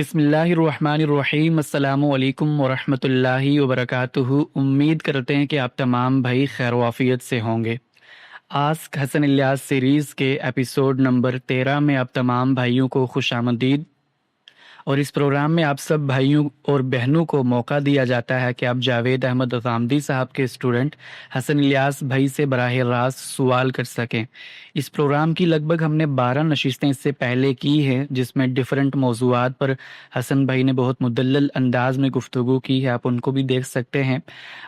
بسم اللہ الرحمن الرحیم۔ السلام علیکم ورحمۃ اللہ وبرکاتہ۔ امید کرتے ہیں کہ آپ تمام بھائی خیر و عافیت سے ہوں گے۔ آسک حسن الیاس سیریز کے ایپیسوڈ نمبر 13 میں آپ تمام بھائیوں کو خوش آمدید۔ اور اس پروگرام میں آپ سب بھائیوں اور بہنوں کو موقع دیا جاتا ہے کہ آپ جاوید احمد غامدی صاحب کے اسٹوڈنٹ حسن الیاس بھائی سے براہ راست سوال کر سکیں۔ اس پروگرام کی لگ بھگ ہم نے 12 نشستیں اس سے پہلے کی ہیں، جس میں ڈیفرنٹ موضوعات پر حسن بھائی نے بہت مدلل انداز میں گفتگو کی ہے، آپ ان کو بھی دیکھ سکتے ہیں۔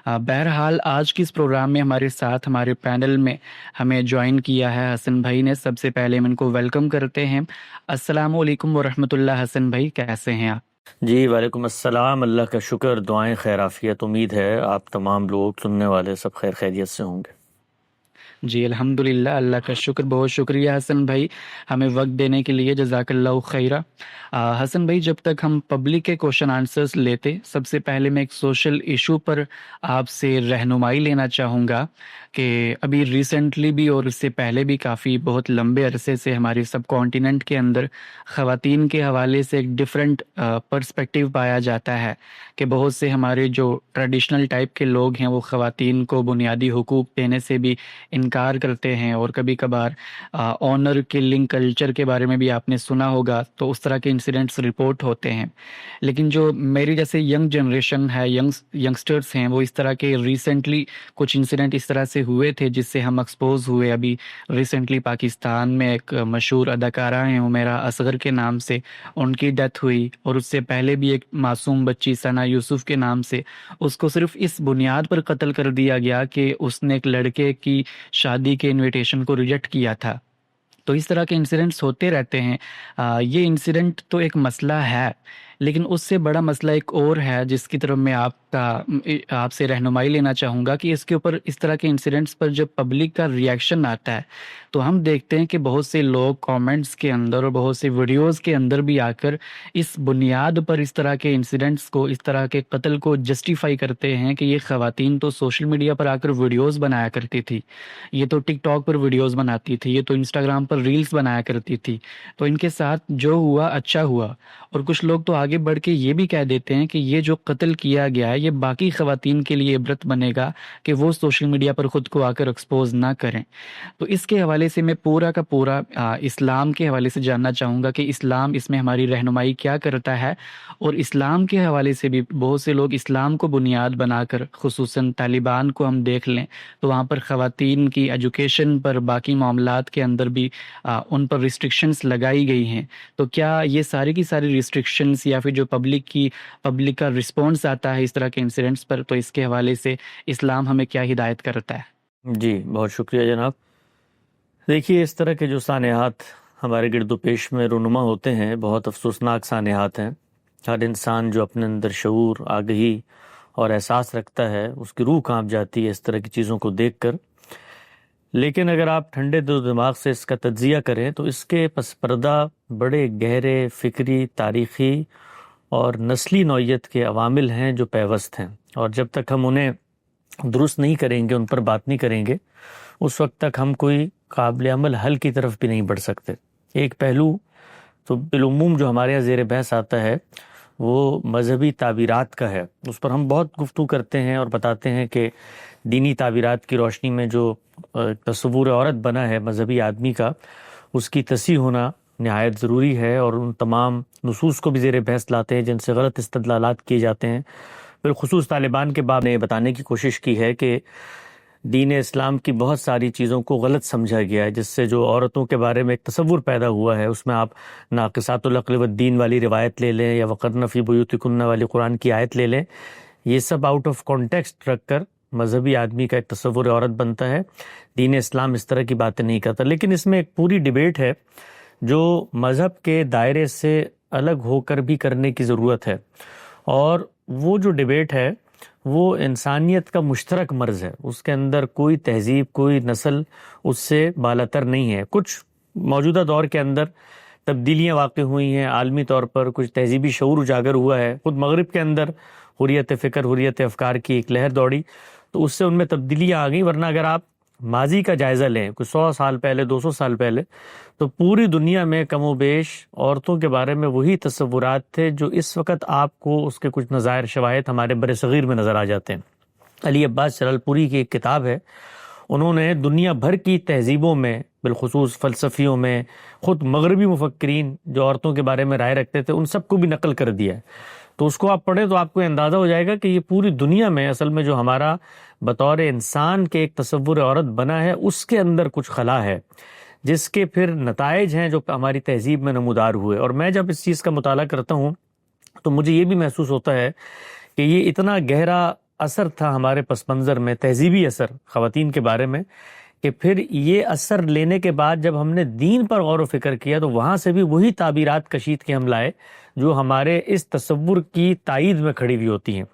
بہرحال آج کی اس پروگرام میں ہمارے ساتھ ہمارے پینل میں ہمیں جوائن کیا ہے حسن بھائی نے۔ سب سے پہلے ہم ان کو ویلکم کرتے ہیں۔ السلام علیکم ورحمۃ اللہ۔ حسن بھائی کیسے ہیں آپ؟ جی وعلیکم السلام، اللہ کا شکر، دعائیں خیر عافیت، امید ہے آپ تمام لوگ سننے والے سب خیر خیریت سے ہوں گے۔ جی الحمدللہ، اللہ کا شکر، بہت شکریہ حسن بھائی ہمیں وقت دینے کے لیے، جزاک اللہ خیرہ۔ حسن بھائی جب تک ہم پبلک کے کوشچن آنسرز لیتے، سب سے پہلے میں ایک سوشل ایشو پر آپ سے رہنمائی لینا چاہوں گا کہ ابھی ریسنٹلی بھی اور اس سے پہلے بھی کافی بہت لمبے عرصے سے ہمارے سب کانٹیننٹ کے اندر خواتین کے حوالے سے ایک ڈفرینٹ پرسپیکٹیو پایا جاتا ہے کہ بہت سے ہمارے جو ٹریڈیشنل ٹائپ کے لوگ ہیں وہ خواتین کو بنیادی حقوق دینے سے بھی انکار کرتے ہیں، اور کبھی کبھار آنر کلنگ کلچر کے بارے میں بھی آپ نے سنا ہوگا، تو اس طرح کے انسیڈنٹس رپورٹ ہوتے ہیں۔ لیکن جو میری جیسے ینگ جنریشن ہے، ینگسٹرز ہیں، وہ اس طرح کے ریسنٹلی کچھ انسیڈنٹ اس طرح سے ہوئے تھے جس سے ہم ایکسپوز ہوئے۔ ابھی ریسنٹلی پاکستان میں ایک مشہور اداکارہ ہیں عمیرہ اصغر کے نام سے، ان کی ڈیتھ ہوئی، اور اس سے پہلے بھی ایک معصوم بچی ثنا یوسف کے نام سے، اس کو صرف اس بنیاد پر قتل کر دیا گیا کہ اس نے ایک لڑکے کی شادی کے انویٹیشن کو ریجیکٹ کیا تھا۔ تو اس طرح کے انسیڈنٹس ہوتے رہتے ہیں۔ یہ انسیڈنٹ تو ایک مسئلہ ہے، لیکن اس سے بڑا مسئلہ ایک اور ہے جس کی طرف میں آپ سے رہنمائی لینا چاہوں گا کہ اس کے اوپر، اس طرح کے انسیڈنٹس پر جب پبلک کا ریئیکشن آتا ہے تو ہم دیکھتے ہیں کہ بہت سے لوگ کامنٹس کے اندر اور بہت سے ویڈیوز کے اندر بھی آ کر اس بنیاد پر اس طرح کے انسیڈنٹس کو، اس طرح کے قتل کو جسٹیفائی کرتے ہیں کہ یہ خواتین تو سوشل میڈیا پر آ کر ویڈیوز بنایا کرتی تھی، یہ تو ٹک ٹاک پر ویڈیوز بناتی تھی، یہ تو انسٹاگرام پر ریلز بنایا کرتی تھی، تو ان کے ساتھ جو ہوا اچھا ہوا۔ اور کچھ لوگ تو آگے بڑھ کے یہ بھی کہہ دیتے ہیں کہ یہ جو قتل کیا گیا ہے یہ باقی خواتین کے لیے عبرت بنے گا کہ وہ سوشل میڈیا پر خود کو آ کر ایکسپوز نہ کریں۔ تو اس کے حوالے سے میں پورا کا پورا اسلام کے حوالے سے جاننا چاہوں گا کہ اسلام اس میں ہماری رہنمائی کیا کرتا ہے، اور اسلام کے حوالے سے بھی بہت سے لوگ اسلام کو بنیاد بنا کر، خصوصاً طالبان کو ہم دیکھ لیں تو وہاں پر خواتین کی ایجوکیشن پر، باقی معاملات کے اندر بھی ان پر ریسٹرکشنز لگائی گئی ہیں۔ تو کیا یہ ساری کی ساری ریسٹرکشنز یا پھر جو پبلک کا رسپانس آتا ہے اس طرح کے انسیڈنٹس پر، تو اس کے حوالے سے اسلام ہمیں کیا ہدایت کرتا ہے؟ جی بہت شکریہ جناب۔ دیکھیے، اس طرح کے جو سانحات ہمارے گرد و پیش میں رونما ہوتے ہیں بہت افسوسناک سانحات ہیں۔ ہر انسان جو اپنے اندر شعور، آگہی اور احساس رکھتا ہے، اس کی روح کانپ جاتی ہے اس طرح کی چیزوں کو دیکھ کر۔ لیکن اگر آپ ٹھنڈے دل و دماغ سے اس کا تجزیہ کریں تو اس کے پس پردہ بڑے گہرے فکری، تاریخی اور نسلی نوعیت کے عوامل ہیں جو پیوست ہیں، اور جب تک ہم انہیں درست نہیں کریں گے، ان پر بات نہیں کریں گے، اس وقت تک ہم کوئی قابل عمل حل کی طرف بھی نہیں بڑھ سکتے۔ ایک پہلو تو بالعموم جو ہمارے یہاں زیر بحث آتا ہے وہ مذہبی تعبیرات کا ہے۔ اس پر ہم بہت گفتگو کرتے ہیں اور بتاتے ہیں کہ دینی تعبیرات کی روشنی میں جو تصور عورت بنا ہے مذہبی آدمی کا، اس کی تصحیح ہونا نہایت ضروری ہے، اور ان تمام نصوص کو بھی زیر بحث لاتے ہیں جن سے غلط استدلالات کیے جاتے ہیں۔ بالخصوص طالبان کے باب نے بتانے کی کوشش کی ہے کہ دین اسلام کی بہت ساری چیزوں کو غلط سمجھا گیا ہے، جس سے جو عورتوں کے بارے میں ایک تصور پیدا ہوا ہے، اس میں آپ ناقصات العقل والدین والی روایت لے لیں یا وقرن فی بیوتکن والی قرآن کی آیت لے لیں، یہ سب آؤٹ آف کانٹیکسٹ رکھ کر مذہبی آدمی کا ایک تصور عورت بنتا ہے۔ دین اسلام اس طرح کی باتیں نہیں کرتا، لیکن اس میں ایک پوری ڈیبیٹ ہے جو مذہب کے دائرے سے الگ ہو کر بھی کرنے کی ضرورت ہے، اور وہ جو ڈیبیٹ ہے وہ انسانیت کا مشترک مرض ہے۔ اس کے اندر کوئی تہذیب، کوئی نسل اس سے بالاتر نہیں ہے۔ کچھ موجودہ دور کے اندر تبدیلیاں واقع ہوئی ہیں عالمی طور پر، کچھ تہذیبی شعور اجاگر ہوا ہے، خود مغرب کے اندر حریت فکر، حریت افکار کی ایک لہر دوڑی، تو اس سے ان میں تبدیلیاں آ گئیں، ورنہ اگر آپ ماضی کا جائزہ لیں، کوئی 100 سال پہلے 200 سال پہلے، تو پوری دنیا میں کم و بیش عورتوں کے بارے میں وہی تصورات تھے جو اس وقت آپ کو اس کے کچھ نظائر شواہد ہمارے بر صغیر میں نظر آ جاتے ہیں۔ علی عباس جلال پوری کی ایک کتاب ہے، انہوں نے دنیا بھر کی تہذیبوں میں، بالخصوص فلسفیوں میں، خود مغربی مفکرین جو عورتوں کے بارے میں رائے رکھتے تھے ان سب کو بھی نقل کر دیا ہے۔ تو اس کو آپ پڑھیں تو آپ کو اندازہ ہو جائے گا کہ یہ پوری دنیا میں اصل میں جو ہمارا بطور انسان کے ایک تصور عورت بنا ہے اس کے اندر کچھ خلا ہے، جس کے پھر نتائج ہیں جو ہماری تہذیب میں نمودار ہوئے۔ اور میں جب اس چیز کا مطالعہ کرتا ہوں تو مجھے یہ بھی محسوس ہوتا ہے کہ یہ اتنا گہرا اثر تھا ہمارے پس منظر میں، تہذیبی اثر خواتین کے بارے میں، کہ پھر یہ اثر لینے کے بعد جب ہم نے دین پر غور و فکر کیا تو وہاں سے بھی وہی تعبیرات کشید کے ہم لائے جو ہمارے اس تصور کی تائید میں کھڑی ہوئی ہوتی ہیں۔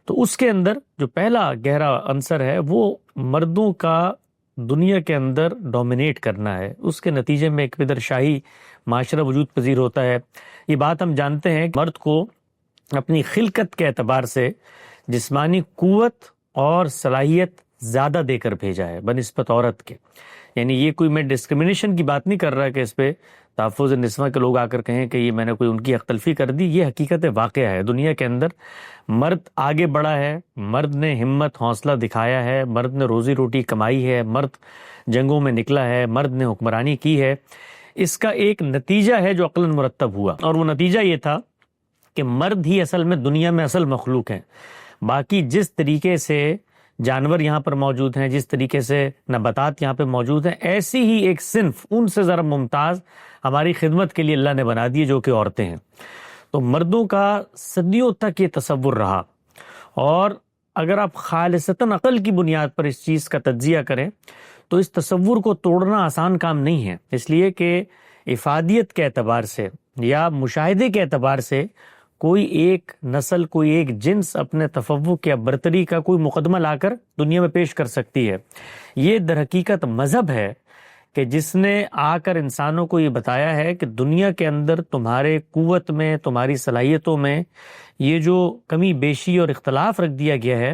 تو اس کے اندر جو پہلا گہرا عنصر ہے وہ مردوں کا دنیا کے اندر ڈومینیٹ کرنا ہے، اس کے نتیجے میں ایک پدر شاہی معاشرہ وجود پذیر ہوتا ہے۔ یہ بات ہم جانتے ہیں کہ مرد کو اپنی خلقت کے اعتبار سے جسمانی قوت اور صلاحیت زیادہ دے کر بھیجا ہے بنسبت عورت کے۔ یعنی یہ کوئی میں ڈسکرمنیشن کی بات نہیں کر رہا کہ اس پہ تحفظ نسواں کے لوگ آ کر کہیں کہ یہ میں نے کوئی ان کی حق تلفی کر دی، یہ حقیقت واقعہ ہے۔ دنیا کے اندر مرد آگے بڑھا ہے، مرد نے ہمت حوصلہ دکھایا ہے، مرد نے روزی روٹی کمائی ہے، مرد جنگوں میں نکلا ہے، مرد نے حکمرانی کی ہے۔ اس کا ایک نتیجہ ہے جو عقلاً مرتب ہوا، اور وہ نتیجہ یہ تھا کہ مرد ہی اصل میں دنیا میں اصل مخلوق ہیں۔ باقی جس طریقے سے جانور یہاں پر موجود ہیں، جس طریقے سے نباتات یہاں پہ موجود ہیں، ایسی ہی ایک صنف ان سے ذرا ممتاز ہماری خدمت کے لیے اللہ نے بنا دی جو کہ عورتیں ہیں۔ تو مردوں کا صدیوں تک یہ تصور رہا، اور اگر آپ خالصتاً عقل کی بنیاد پر اس چیز کا تجزیہ کریں تو اس تصور کو توڑنا آسان کام نہیں ہے، اس لیے کہ افادیت کے اعتبار سے یا مشاہدے کے اعتبار سے کوئی ایک نسل، کوئی ایک جنس اپنے تفوق یا برتری کا کوئی مقدمہ لا کر دنیا میں پیش کر سکتی ہے۔ یہ در حقیقت مذہب ہے کہ جس نے آ کر انسانوں کو یہ بتایا ہے کہ دنیا کے اندر تمہارے قوت میں، تمہاری صلاحیتوں میں یہ جو کمی بیشی اور اختلاف رکھ دیا گیا ہے،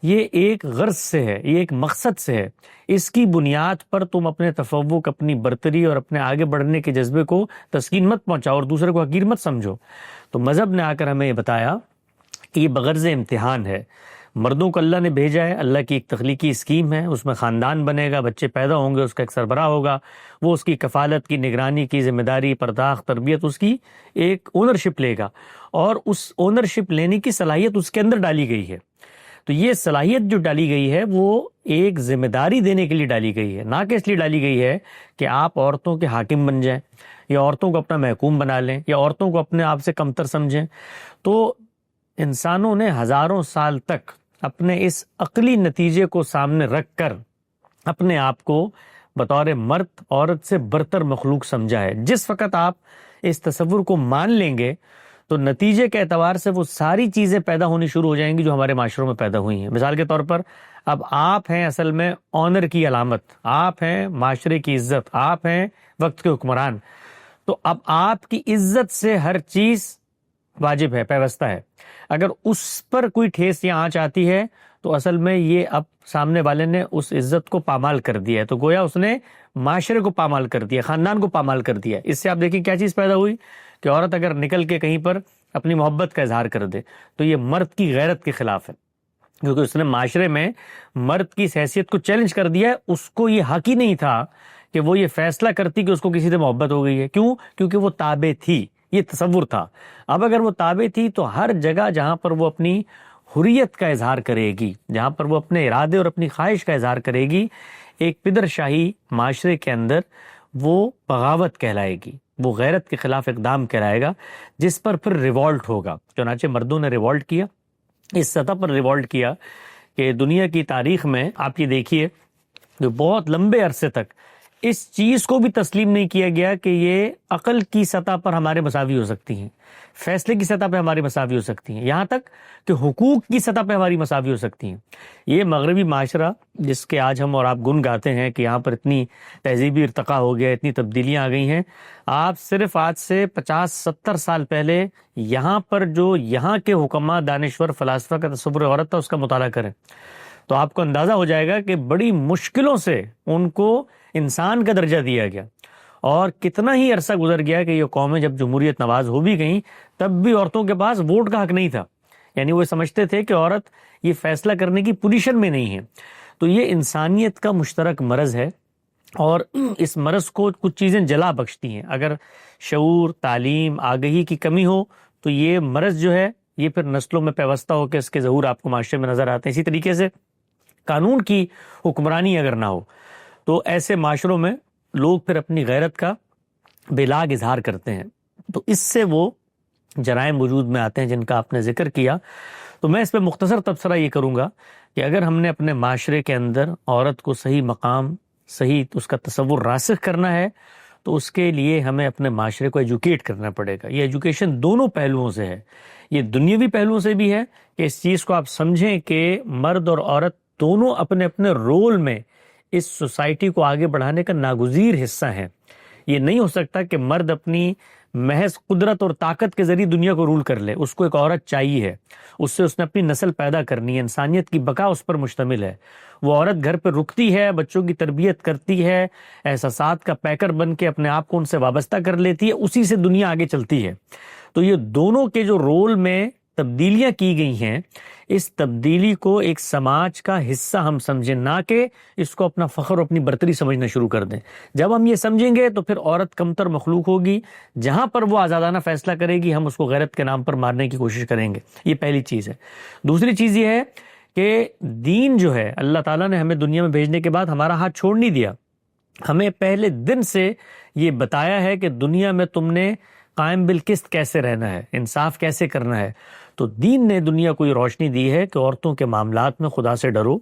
یہ ایک غرض سے ہے، یہ ایک مقصد سے ہے۔ اس کی بنیاد پر تم اپنے تفوق، اپنی برتری اور اپنے آگے بڑھنے کے جذبے کو تسکین مت پہنچاؤ اور دوسرے کو حقیر مت سمجھو۔ تو مذہب نے آ کر ہمیں یہ بتایا کہ یہ بغرض امتحان ہے، مردوں کو اللہ نے بھیجا ہے، اللہ کی ایک تخلیقی اسکیم ہے، اس میں خاندان بنے گا، بچے پیدا ہوں گے، اس کا ایک سربراہ ہوگا، وہ اس کی کفالت کی، نگرانی کی ذمہ داری، پرداخت، تربیت، اس کی ایک اونرشپ لے گا، اور اس اونرشپ لینے کی صلاحیت اس کے اندر ڈالی گئی ہے۔ تو یہ صلاحیت جو ڈالی گئی ہے وہ ایک ذمہ داری دینے کے لیے ڈالی گئی ہے، نہ کہ اس لیے ڈالی گئی ہے کہ آپ عورتوں کے حاکم بن جائیں یا عورتوں کو اپنا محکوم بنا لیں یا عورتوں کو اپنے آپ سے کمتر سمجھیں۔ تو انسانوں نے ہزاروں سال تک اپنے اس عقلی نتیجے کو سامنے رکھ کر اپنے آپ کو بطور مرد عورت سے برتر مخلوق سمجھا ہے۔ جس وقت آپ اس تصور کو مان لیں گے تو نتیجے کے اعتبار سے وہ ساری چیزیں پیدا ہونی شروع ہو جائیں گی جو ہمارے معاشروں میں پیدا ہوئی ہیں۔ مثال کے طور پر اب آپ ہیں اصل میں آنر کی علامت، آپ ہیں معاشرے کی عزت، آپ ہیں وقت کے حکمران، تو اب آپ کی عزت سے ہر چیز واجب ہے، پیوستہ ہے۔ اگر اس پر کوئی ٹھیس یا آنچ آتی ہے تو اصل میں یہ اب سامنے والے نے اس عزت کو پامال کر دیا ہے، تو گویا اس نے معاشرے کو پامال کر دیا، خاندان کو پامال کر دیا۔ اس سے آپ دیکھیں کیا چیز پیدا ہوئی کہ عورت اگر نکل کے کہیں پر اپنی محبت کا اظہار کر دے تو یہ مرد کی غیرت کے خلاف ہے، کیونکہ اس نے معاشرے میں مرد کی حیثیت کو چیلنج کر دیا ہے۔ اس کو یہ حق ہی نہیں تھا کہ وہ یہ فیصلہ کرتی کہ اس کو کسی سے محبت ہو گئی ہے۔ کیوں؟ کیونکہ وہ تابع تھی، یہ تصور تھا۔ اب اگر وہ تابع تھی تو ہر جگہ جہاں پر وہ اپنی حریت کا اظہار کرے گی، جہاں پر وہ اپنے ارادے اور اپنی خواہش کا اظہار کرے گی، ایک پدر شاہی معاشرے کے اندر وہ بغاوت کہلائے گی، وہ غیرت کے خلاف اقدام کہلائے گا، جس پر پھر ریوالٹ ہوگا۔ چنانچہ مردوں نے ریوالٹ کیا، اس سطح پر ریوالٹ کیا کہ دنیا کی تاریخ میں آپ یہ دیکھیے جو بہت لمبے عرصے تک اس چیز کو بھی تسلیم نہیں کیا گیا کہ یہ عقل کی سطح پر ہمارے مساوی ہو سکتی ہیں، فیصلے کی سطح پہ ہماری مساوی ہو سکتی ہیں، یہاں تک کہ حقوق کی سطح پہ ہماری مساوی ہو سکتی ہیں۔ یہ مغربی معاشرہ جس کے آج ہم اور آپ گن گاتے ہیں کہ یہاں پر اتنی تہذیبی ارتقا ہو گیا، اتنی تبدیلیاں آ گئی ہیں، آپ صرف آج سے 50-70 سال پہلے یہاں پر جو یہاں کے حکماء، دانشور، فلاسفہ کا تصور عورت تھا اس کا مطالعہ کریں تو آپ کو اندازہ ہو جائے گا کہ بڑی مشکلوں سے ان کو انسان کا درجہ دیا گیا، اور کتنا ہی عرصہ گزر گیا کہ یہ قومیں جب جمہوریت نواز ہو بھی گئیں تب بھی عورتوں کے پاس ووٹ کا حق نہیں تھا، یعنی وہ سمجھتے تھے کہ عورت یہ فیصلہ کرنے کی پوزیشن میں نہیں ہے۔ تو یہ انسانیت کا مشترک مرض ہے، اور اس مرض کو کچھ چیزیں جلا بخشتی ہیں۔ اگر شعور، تعلیم، آگہی کی کمی ہو تو یہ مرض جو ہے یہ پھر نسلوں میں پیوستہ ہو کے اس کے ظہور آپ کو معاشرے میں نظر آتے ہیں۔ اسی طریقے سے قانون کی حکمرانی اگر نہ ہو تو ایسے معاشروں میں لوگ پھر اپنی غیرت کا بے لاگ اظہار کرتے ہیں، تو اس سے وہ جرائم وجود میں آتے ہیں جن کا آپ نے ذکر کیا۔ تو میں اس پہ مختصر تبصرہ یہ کروں گا کہ اگر ہم نے اپنے معاشرے کے اندر عورت کو صحیح مقام، صحیح اس کا تصور راسخ کرنا ہے تو اس کے لیے ہمیں اپنے معاشرے کو ایجوکیٹ کرنا پڑے گا۔ یہ ایجوکیشن دونوں پہلوؤں سے ہے، یہ دنیاوی پہلوؤں سے بھی ہے کہ اس چیز کو آپ سمجھیں کہ مرد اور عورت دونوں اپنے اپنے رول میں اس سوسائٹی کو آگے بڑھانے کا ناگزیر حصہ ہیں۔ یہ نہیں ہو سکتا کہ مرد اپنی محض قدرت اور طاقت کے ذریعے دنیا کو رول کر لے، اس کو ایک عورت چاہیے ہے، اس نے اپنی نسل پیدا کرنی ہے، انسانیت کی بقا اس پر مشتمل ہے۔ وہ عورت گھر پہ رکتی ہے، بچوں کی تربیت کرتی ہے، احساسات کا پیکر بن کے اپنے آپ کو ان سے وابستہ کر لیتی ہے، اسی سے دنیا آگے چلتی ہے۔ تو یہ دونوں کے جو رول میں تبدیلیاں کی گئی ہیں، اس تبدیلی کو ایک سماج کا حصہ ہم سمجھیں، نہ کہ اس کو اپنا فخر اور اپنی برتری سمجھنا شروع کر دیں۔ جب ہم یہ سمجھیں گے تو پھر عورت کمتر مخلوق ہوگی، جہاں پر وہ آزادانہ فیصلہ کرے گی ہم اس کو غیرت کے نام پر مارنے کی کوشش کریں گے۔ یہ پہلی چیز ہے۔ دوسری چیز یہ ہے کہ دین جو ہے، اللہ تعالیٰ نے ہمیں دنیا میں بھیجنے کے بعد ہمارا ہاتھ چھوڑ نہیں دیا، ہمیں پہلے دن سے یہ بتایا ہے کہ دنیا میں تم نے قائم بالقسط کیسے رہنا ہے، انصاف کیسے کرنا ہے۔ تو دین نے دنیا کو یہ روشنی دی ہے کہ عورتوں کے معاملات میں خدا سے ڈرو،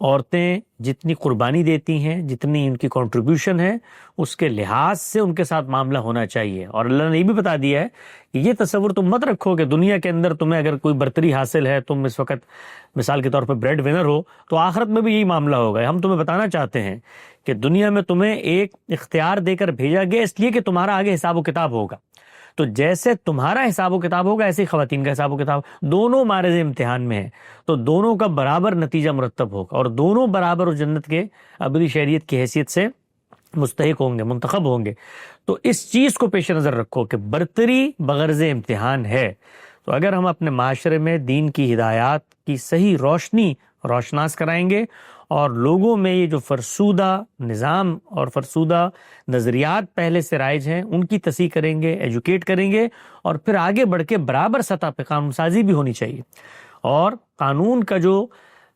عورتیں جتنی قربانی دیتی ہیں، جتنی ان کی کنٹریبیوشن ہے، اس کے لحاظ سے ان کے ساتھ معاملہ ہونا چاہیے۔ اور اللہ نے یہ بھی بتا دیا ہے کہ یہ تصور تم مت رکھو کہ دنیا کے اندر تمہیں اگر کوئی برتری حاصل ہے، تم اس وقت مثال کے طور پر بریڈ ونر ہو، تو آخرت میں بھی یہی معاملہ ہوگا۔ ہم تمہیں بتانا چاہتے ہیں کہ دنیا میں تمہیں ایک اختیار دے کر بھیجا گیا اس لیے کہ تمہارا آگے حساب و کتاب ہوگا۔ تو جیسے تمہارا حساب و کتاب ہوگا ایسے ہی خواتین کا حساب و کتاب، دونوں معرض امتحان میں ہیں، تو دونوں کا برابر نتیجہ مرتب ہوگا، اور دونوں برابر اس جنت کے ابدی شہریت کی حیثیت سے مستحق ہوں گے، منتخب ہوں گے۔ تو اس چیز کو پیش نظر رکھو کہ برتری بغرض امتحان ہے۔ تو اگر ہم اپنے معاشرے میں دین کی ہدایات کی صحیح روشنی روشناس کرائیں گے اور لوگوں میں یہ جو فرسودہ نظام اور فرسودہ نظریات پہلے سے رائج ہیں ان کی تصحیح کریں گے، ایجوکیٹ کریں گے، اور پھر آگے بڑھ کے برابر سطح پہ قانون سازی بھی ہونی چاہیے۔ اور قانون کا جو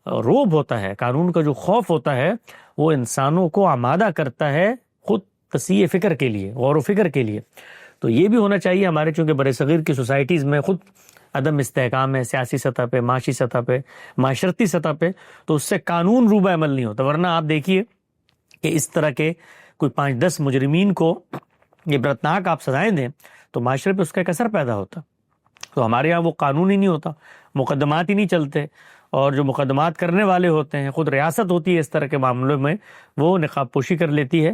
روب ہوتا ہے، قانون کا جو خوف ہوتا ہے، وہ انسانوں کو آمادہ کرتا ہے خود تصحیح فکر کے لیے، غور و فکر کے لیے۔ تو یہ بھی ہونا چاہیے ہمارے، چونکہ برصغیر کی سوسائٹیز میں خود عدم استحکام ہے، سیاسی سطح پہ، معاشی سطح پہ، معاشرتی سطح پہ، تو اس سے قانون روبہ عمل نہیں ہوتا۔ ورنہ آپ دیکھیے کہ اس طرح کے کوئی 5-10 مجرمین کو عبرتناک آپ سزائیں دیں تو معاشرے پہ اس کا ایک اثر پیدا ہوتا۔ تو ہمارے یہاں وہ قانون ہی نہیں ہوتا، مقدمات ہی نہیں چلتے، اور جو مقدمات کرنے والے ہوتے ہیں، خود ریاست ہوتی ہے اس طرح کے معاملوں میں، وہ نقاب پوشی کر لیتی ہے۔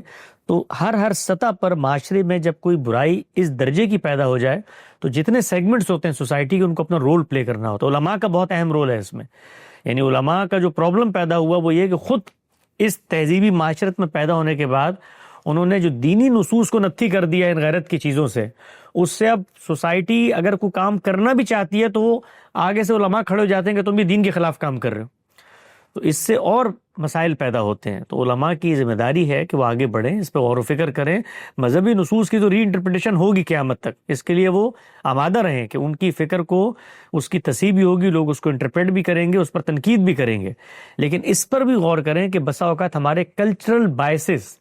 تو ہر سطح پر معاشرے میں جب کوئی برائی اس درجے کی پیدا ہو جائے تو جتنے سیگمنٹس ہوتے ہیں سوسائٹی کے، ان کو اپنا رول پلے کرنا ہوتا ہے۔ علماء کا بہت اہم رول ہے اس میں، یعنی علماء کا جو پرابلم پیدا ہوا وہ یہ کہ خود اس تہذیبی معاشرت میں پیدا ہونے کے بعد انہوں نے جو دینی نصوص کو نتھی کر دیا ان غیرت کی چیزوں سے، اس سے اب سوسائٹی اگر کوئی کام کرنا بھی چاہتی ہے تو وہ آگے سے علماء کھڑے ہو جاتے ہیں کہ تم بھی دین کے خلاف کام کر رہے ہو۔ تو اس سے اور مسائل پیدا ہوتے ہیں۔ تو علماء کی ذمہ داری ہے کہ وہ آگے بڑھیں، اس پہ غور و فکر کریں۔ مذہبی نصوص کی تو ری انٹرپریٹیشن ہوگی قیامت تک، اس کے لیے وہ آمادہ رہیں کہ ان کی فکر کو، اس کی تصحیح بھی ہوگی، لوگ اس کو انٹرپریٹ بھی کریں گے، اس پر تنقید بھی کریں گے، لیکن اس پر بھی غور کریں کہ بسا اوقات ہمارے کلچرل بائسز،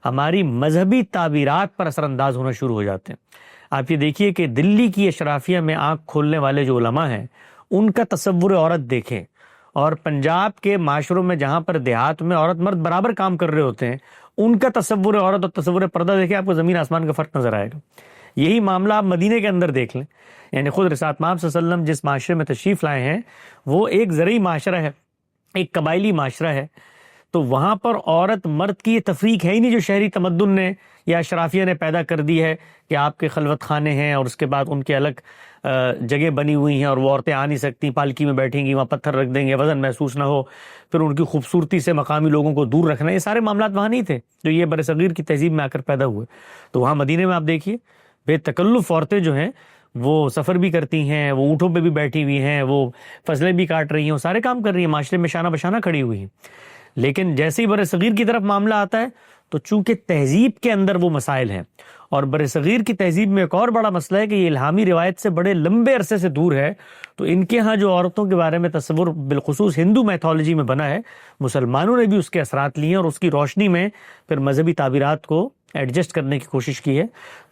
ہماری مذہبی تعبیرات پر اثر انداز ہونا شروع ہو جاتے ہیں۔ آپ یہ دیکھیے کہ دلی کی اشرافیہ میں آنکھ کھولنے والے جو علماء ہیں ان کا تصور عورت دیکھیں، اور پنجاب کے معاشروں میں جہاں پر دیہات میں عورت مرد برابر کام کر رہے ہوتے ہیں ان کا تصور عورت اور تصور پردہ دیکھیں، آپ کو زمین آسمان کا فرق نظر آئے گا۔ یہی معاملہ آپ مدینے کے اندر دیکھ لیں، یعنی خود رسالت مآب صلی اللہ علیہ وسلم جس معاشرے میں تشریف لائے ہیں وہ ایک زرعی معاشرہ ہے، ایک قبائلی معاشرہ ہے۔ تو وہاں پر عورت مرد کی یہ تفریق ہے ہی نہیں جو شہری تمدن نے یا اشرافیہ نے پیدا کر دی ہے کہ آپ کے خلوت خانے ہیں اور اس کے بعد ان کے الگ جگہ بنی ہوئی ہیں اور وہ عورتیں آ نہیں سکتی، پالکی میں بیٹھیں گی، وہاں پتھر رکھ دیں گے، وزن محسوس نہ ہو، پھر ان کی خوبصورتی سے مقامی لوگوں کو دور رکھنا، یہ سارے معاملات وہاں نہیں تھے جو یہ برصغیر کی تہذیب میں آ کر پیدا ہوئے۔ تو وہاں مدینے میں آپ دیکھیے بے تکلف عورتیں جو ہیں وہ سفر بھی کرتی ہیں، وہ اونٹوں پہ بھی بیٹھی ہوئی ہیں، وہ فصلیں بھی کاٹ رہی ہیں، وہ سارے کام کر رہی ہیں، معاشرے میں شانہ بشانہ کھڑی ہوئی ہیں۔ لیکن جیسے ہی برصغیر کی طرف معاملہ آتا ہے تو چونکہ تہذیب کے اندر وہ مسائل ہیں، اور برصغیر کی تہذیب میں ایک اور بڑا مسئلہ ہے کہ یہ الہامی روایت سے بڑے لمبے عرصے سے دور ہے، تو ان کے ہاں جو عورتوں کے بارے میں تصور بالخصوص ہندو میتھولوجی میں بنا ہے، مسلمانوں نے بھی اس کے اثرات لیے ہیں اور اس کی روشنی میں پھر مذہبی تعبیرات کو ایڈجسٹ کرنے کی کوشش کی ہے۔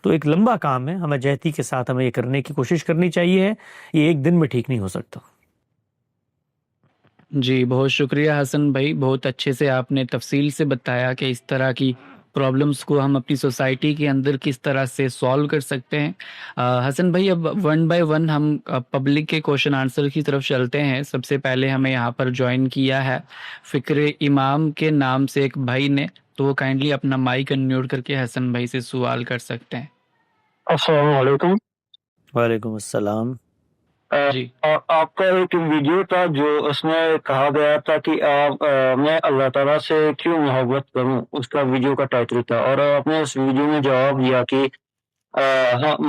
تو ایک لمبا کام ہے، ہمیں جہتی کے ساتھ ہمیں یہ کرنے کی کوشش کرنی چاہیے، یہ ایک دن میں ٹھیک نہیں ہو سکتا۔ جی بہت شکریہ حسن بھائی، بہت اچھے سے آپ نے تفصیل سے بتایا کہ اس طرح کی پرابلمس کو ہم اپنی سوسائٹی کے اندر کس طرح سے سالو کر سکتے ہیں۔ حسن بھائی اب ون بائی ون ہم پبلک کے کوشچن آنسر کی طرف چلتے ہیں۔ سب سے پہلے ہمیں یہاں پر جوائن کیا ہے فکر امام کے نام سے ایک بھائی نے، تو وہ کائنڈلی اپنا مائک انمیوٹ کر کے حسن بھائی سے سوال کر سکتے ہیں۔ السلام علیکم۔ وعلیکم السلام۔ جی آپ کا ایک ویڈیو تھا جو اس میں کہا گیا تھا کہ میں اللہ تعالیٰ سے کیوں محبت کروں، اس کا ویڈیو کا ٹائٹل تھا، اور آپ نے اس ویڈیو میں جواب دیا کہ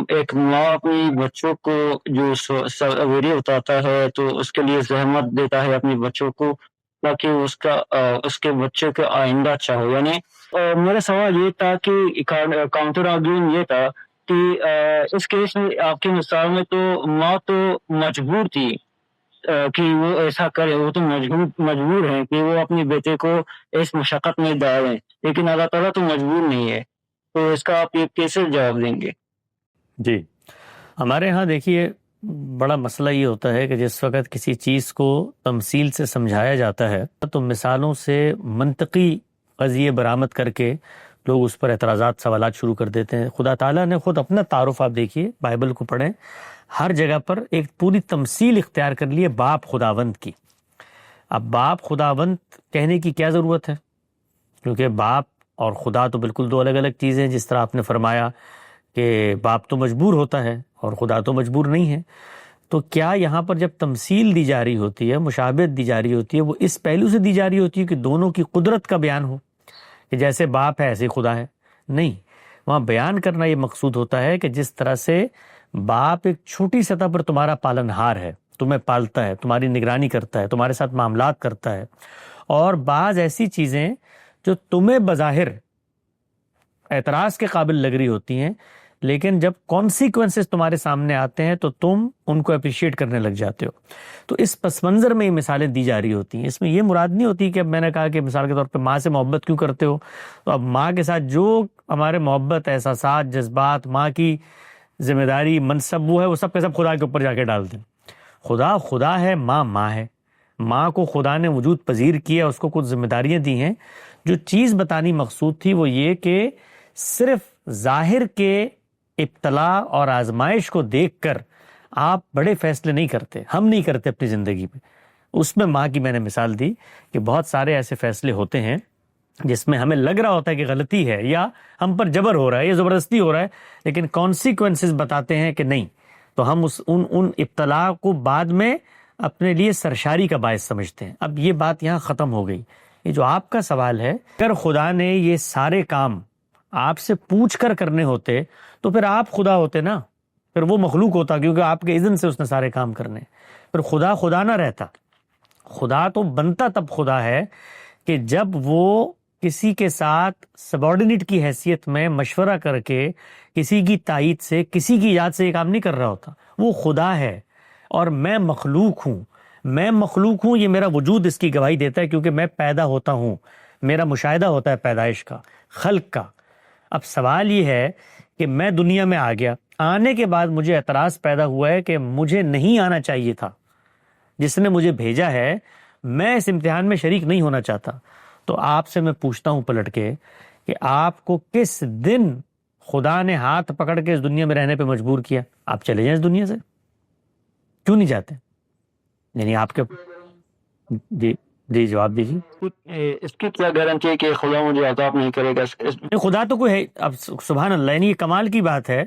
ایک ماں اپنی بچوں کو جو سویرے بتاتا ہے تو اس کے لیے زحمت دیتا ہے اپنے بچوں کو تاکہ اس کے بچے کا آئندہ اچھا ہو۔ یعنی میرا سوال یہ تھا کہ کاؤنٹر آرگیومنٹ یہ تھا کہ اس کیس میں آپ کی مثال میں تو ماں تو مجبور تھی کہ وہ ایسا کرے، وہ تو مجبور ہیں کہ وہ اپنے بیٹے کو اس مشقت میں ڈالیں، لیکن اللہ تعالیٰ تو مجبور نہیں ہے، تو اس کا آپ یہ کیسے جواب دیں گے؟ جی ہمارے ہاں دیکھیے بڑا مسئلہ یہ ہوتا ہے کہ جس وقت کسی چیز کو تمثیل سے سمجھایا جاتا ہے تو مثالوں سے منطقی قضیے برآمد کر کے لوگ اس پر اعتراضات سوالات شروع کر دیتے ہیں۔ خدا تعالیٰ نے خود اپنا تعارف آپ دیکھیے، بائبل کو پڑھیں، ہر جگہ پر ایک پوری تمثیل اختیار کر لیے باپ خداوند کی۔ اب باپ خداوند کہنے کی کیا ضرورت ہے، کیونکہ باپ اور خدا تو بالکل دو الگ الگ چیزیں ہیں۔ جس طرح آپ نے فرمایا کہ باپ تو مجبور ہوتا ہے اور خدا تو مجبور نہیں ہے، تو کیا یہاں پر جب تمثیل دی جا رہی ہوتی ہے، مشابہت دی جا رہی ہوتی ہے، وہ اس پہلو سے دی جا رہی ہوتی ہے کہ دونوں کی قدرت کا بیان ہو کہ جیسے باپ ہے ایسے خدا ہے؟ نہیں، وہاں بیان کرنا یہ مقصود ہوتا ہے کہ جس طرح سے باپ ایک چھوٹی سطح پر تمہارا پالن ہار ہے، تمہیں پالتا ہے، تمہاری نگرانی کرتا ہے، تمہارے ساتھ معاملات کرتا ہے، اور بعض ایسی چیزیں جو تمہیں بظاہر اعتراض کے قابل لگ رہی ہوتی ہیں، لیکن جب کانسیکوینسز تمہارے سامنے آتے ہیں تو تم ان کو اپریشیٹ کرنے لگ جاتے ہو۔ تو اس پس منظر میں یہ مثالیں دی جا رہی ہوتی ہیں۔ اس میں یہ مراد نہیں ہوتی کہ اب میں نے کہا کہ مثال کے طور پہ ماں سے محبت کیوں کرتے ہو، تو اب ماں کے ساتھ جو ہمارے محبت، احساسات، جذبات، ماں کی ذمہ داری، منصب، وہ ہے، وہ سب کے سب خدا کے اوپر جا کے ڈال دیں۔ خدا خدا ہے، ماں ماں ہے۔ ماں کو خدا نے وجود پذیر کیا، اس کو کچھ ذمہ داریاں دی ہیں۔ جو چیز بتانی مقصود تھی وہ یہ کہ صرف ظاہر کے ابتلا اور آزمائش کو دیکھ کر آپ بڑے فیصلے نہیں کرتے، ہم نہیں کرتے اپنی زندگی میں۔ اس میں ماں کی میں نے مثال دی کہ بہت سارے ایسے فیصلے ہوتے ہیں جس میں ہمیں لگ رہا ہوتا ہے کہ غلطی ہے یا ہم پر جبر ہو رہا ہے یا زبردستی ہو رہا ہے، لیکن کانسیکوینسز بتاتے ہیں کہ نہیں، تو ہم ان ابتلا کو بعد میں اپنے لیے سرشاری کا باعث سمجھتے ہیں۔ اب یہ بات یہاں ختم ہو گئی۔ یہ جو آپ کا سوال ہے، اگر خدا نے یہ سارے کام آپ سے پوچھ کر کرنے ہوتے تو پھر آپ خدا ہوتے نا، پھر وہ مخلوق ہوتا، کیونکہ آپ کے اذن سے اس نے سارے کام کرنے، پھر خدا خدا نہ رہتا۔ خدا تو بنتا تب خدا ہے کہ جب وہ کسی کے ساتھ سبارڈینیٹ کی حیثیت میں مشورہ کر کے کسی کی تائید سے، کسی کی یاد سے یہ کام نہیں کر رہا ہوتا۔ وہ خدا ہے اور میں مخلوق ہوں۔ میں مخلوق ہوں، یہ میرا وجود اس کی گواہی دیتا ہے، کیونکہ میں پیدا ہوتا ہوں، میرا مشاہدہ ہوتا ہے پیدائش کا، خلق کا۔ اب سوال یہ ہے کہ میں دنیا میں آ گیا، آنے کے بعد مجھے اعتراض پیدا ہوا ہے کہ مجھے نہیں آنا چاہیے تھا، جس نے مجھے بھیجا ہے میں اس امتحان میں شریک نہیں ہونا چاہتا۔ تو آپ سے میں پوچھتا ہوں پلٹ کے کہ آپ کو کس دن خدا نے ہاتھ پکڑ کے اس دنیا میں رہنے پہ مجبور کیا؟ آپ چلے جائیں اس دنیا سے، کیوں نہیں جاتے؟ یعنی آپ کے جی جی جواب دیجیے. اس کی کیا گارنٹی ہے کہ خدا مجھے عذاب نہیں کرے گا؟ خدا تو کوئی ہے. اب سبحان اللہ، یعنی یہ کمال کی بات ہے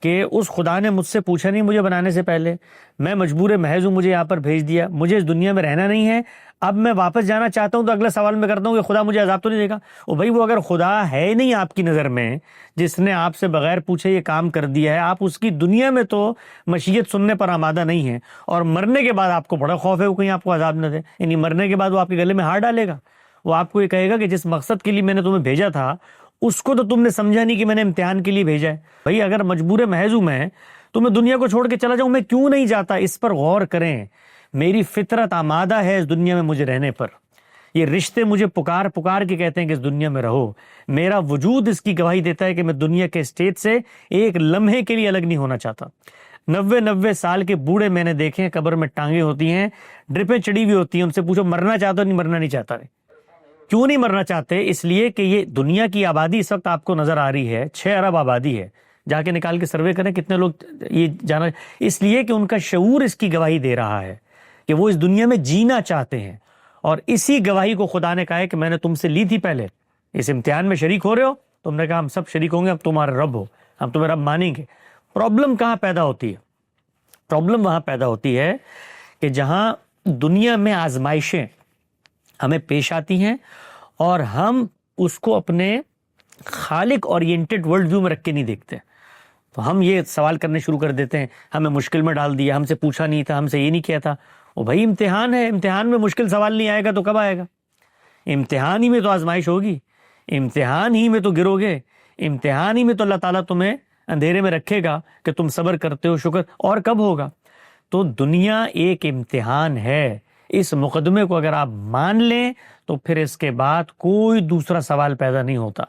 کہ اس خدا نے مجھ سے پوچھا نہیں مجھے بنانے سے پہلے، میں مجبور محض ہوں، مجھے یہاں پر بھیج دیا، مجھے اس دنیا میں رہنا نہیں ہے، اب میں واپس جانا چاہتا ہوں تو اگلا سوال میں کرتا ہوں کہ خدا مجھے عذاب تو نہیں دے گا؟ او بھائی، وہ اگر خدا ہے ہی نہیں آپ کی نظر میں، جس نے آپ سے بغیر پوچھے یہ کام کر دیا ہے، آپ اس کی دنیا میں تو مشیت سننے پر آمادہ نہیں ہے، اور مرنے کے بعد آپ کو بڑا خوف ہے وہ کہیں آپ کو عذاب نہ دے. یعنی مرنے کے بعد وہ آپ کے گلے میں ہار ڈالے گا، وہ آپ کو یہ کہے گا کہ جس مقصد کے لیے میں نے تمہیں بھیجا تھا اس کو تو تم نے سمجھا نہیں کہ میں نے امتحان کے لیے بھیجا ہے. بھائی اگر مجبور محض ہوں میں تو میں دنیا کو چھوڑ کے چلا جاؤں، میں کیوں نہیں جاتا؟ اس پر غور کریں. میری فطرت آمادہ ہے اس دنیا میں مجھے رہنے پر، یہ رشتے مجھے پکار پکار کے کہتے ہیں کہ اس دنیا میں رہو، میرا وجود اس کی گواہی دیتا ہے کہ میں دنیا کے اسٹیج سے ایک لمحے کے لیے الگ نہیں ہونا چاہتا. 90 سال کے بوڑھے میں نے دیکھے ہیں، قبر میں ٹانگیں ہوتی ہیں، ڈرپیں چڑی ہوئی ہوتی ہیں، ان سے پوچھو مرنا چاہتا نہیں؟ مرنا نہیں چاہتا. کیوں نہیں مرنا چاہتے؟ اس لیے کہ یہ دنیا کی آبادی اس وقت آپ کو نظر آ رہی ہے 6 ارب آبادی ہے، جا کے نکال کے سروے کریں کتنے لوگ یہ جانا، اس لیے کہ ان کا شعور اس کی گواہی دے رہا ہے کہ وہ اس دنیا میں جینا چاہتے ہیں. اور اسی گواہی کو خدا نے کہا ہے کہ میں نے تم سے لی تھی، پہلے اس امتحان میں شریک ہو رہے ہو، تم نے کہا ہم سب شریک ہوں گے، اب تمہارا رب ہو، ہم تمہیں رب مانیں گے. پرابلم کہاں پیدا ہوتی ہے؟ پرابلم وہاں پیدا ہوتی ہے کہ جہاں دنیا میں آزمائشیں ہمیں پیش آتی ہیں اور ہم اس کو اپنے خالق اورینٹڈ ورلڈ ویو میں رکھ کے نہیں دیکھتے، تو ہم یہ سوال کرنے شروع کر دیتے ہیں، ہمیں مشکل میں ڈال دیا، ہم سے پوچھا نہیں تھا، ہم سے یہ نہیں کیا تھا. وہ بھائی امتحان ہے، امتحان میں مشکل سوال نہیں آئے گا تو کب آئے گا؟ امتحان ہی میں تو آزمائش ہوگی، امتحان ہی میں تو گرو گے، امتحان ہی میں تو اللہ تعالیٰ تمہیں اندھیرے میں رکھے گا کہ تم صبر کرتے ہو، شکر. اور کب ہوگا؟ تو دنیا ایک امتحان ہے. اس مقدمے کو اگر آپ مان لیں تو پھر اس کے بعد کوئی دوسرا سوال پیدا نہیں ہوتا.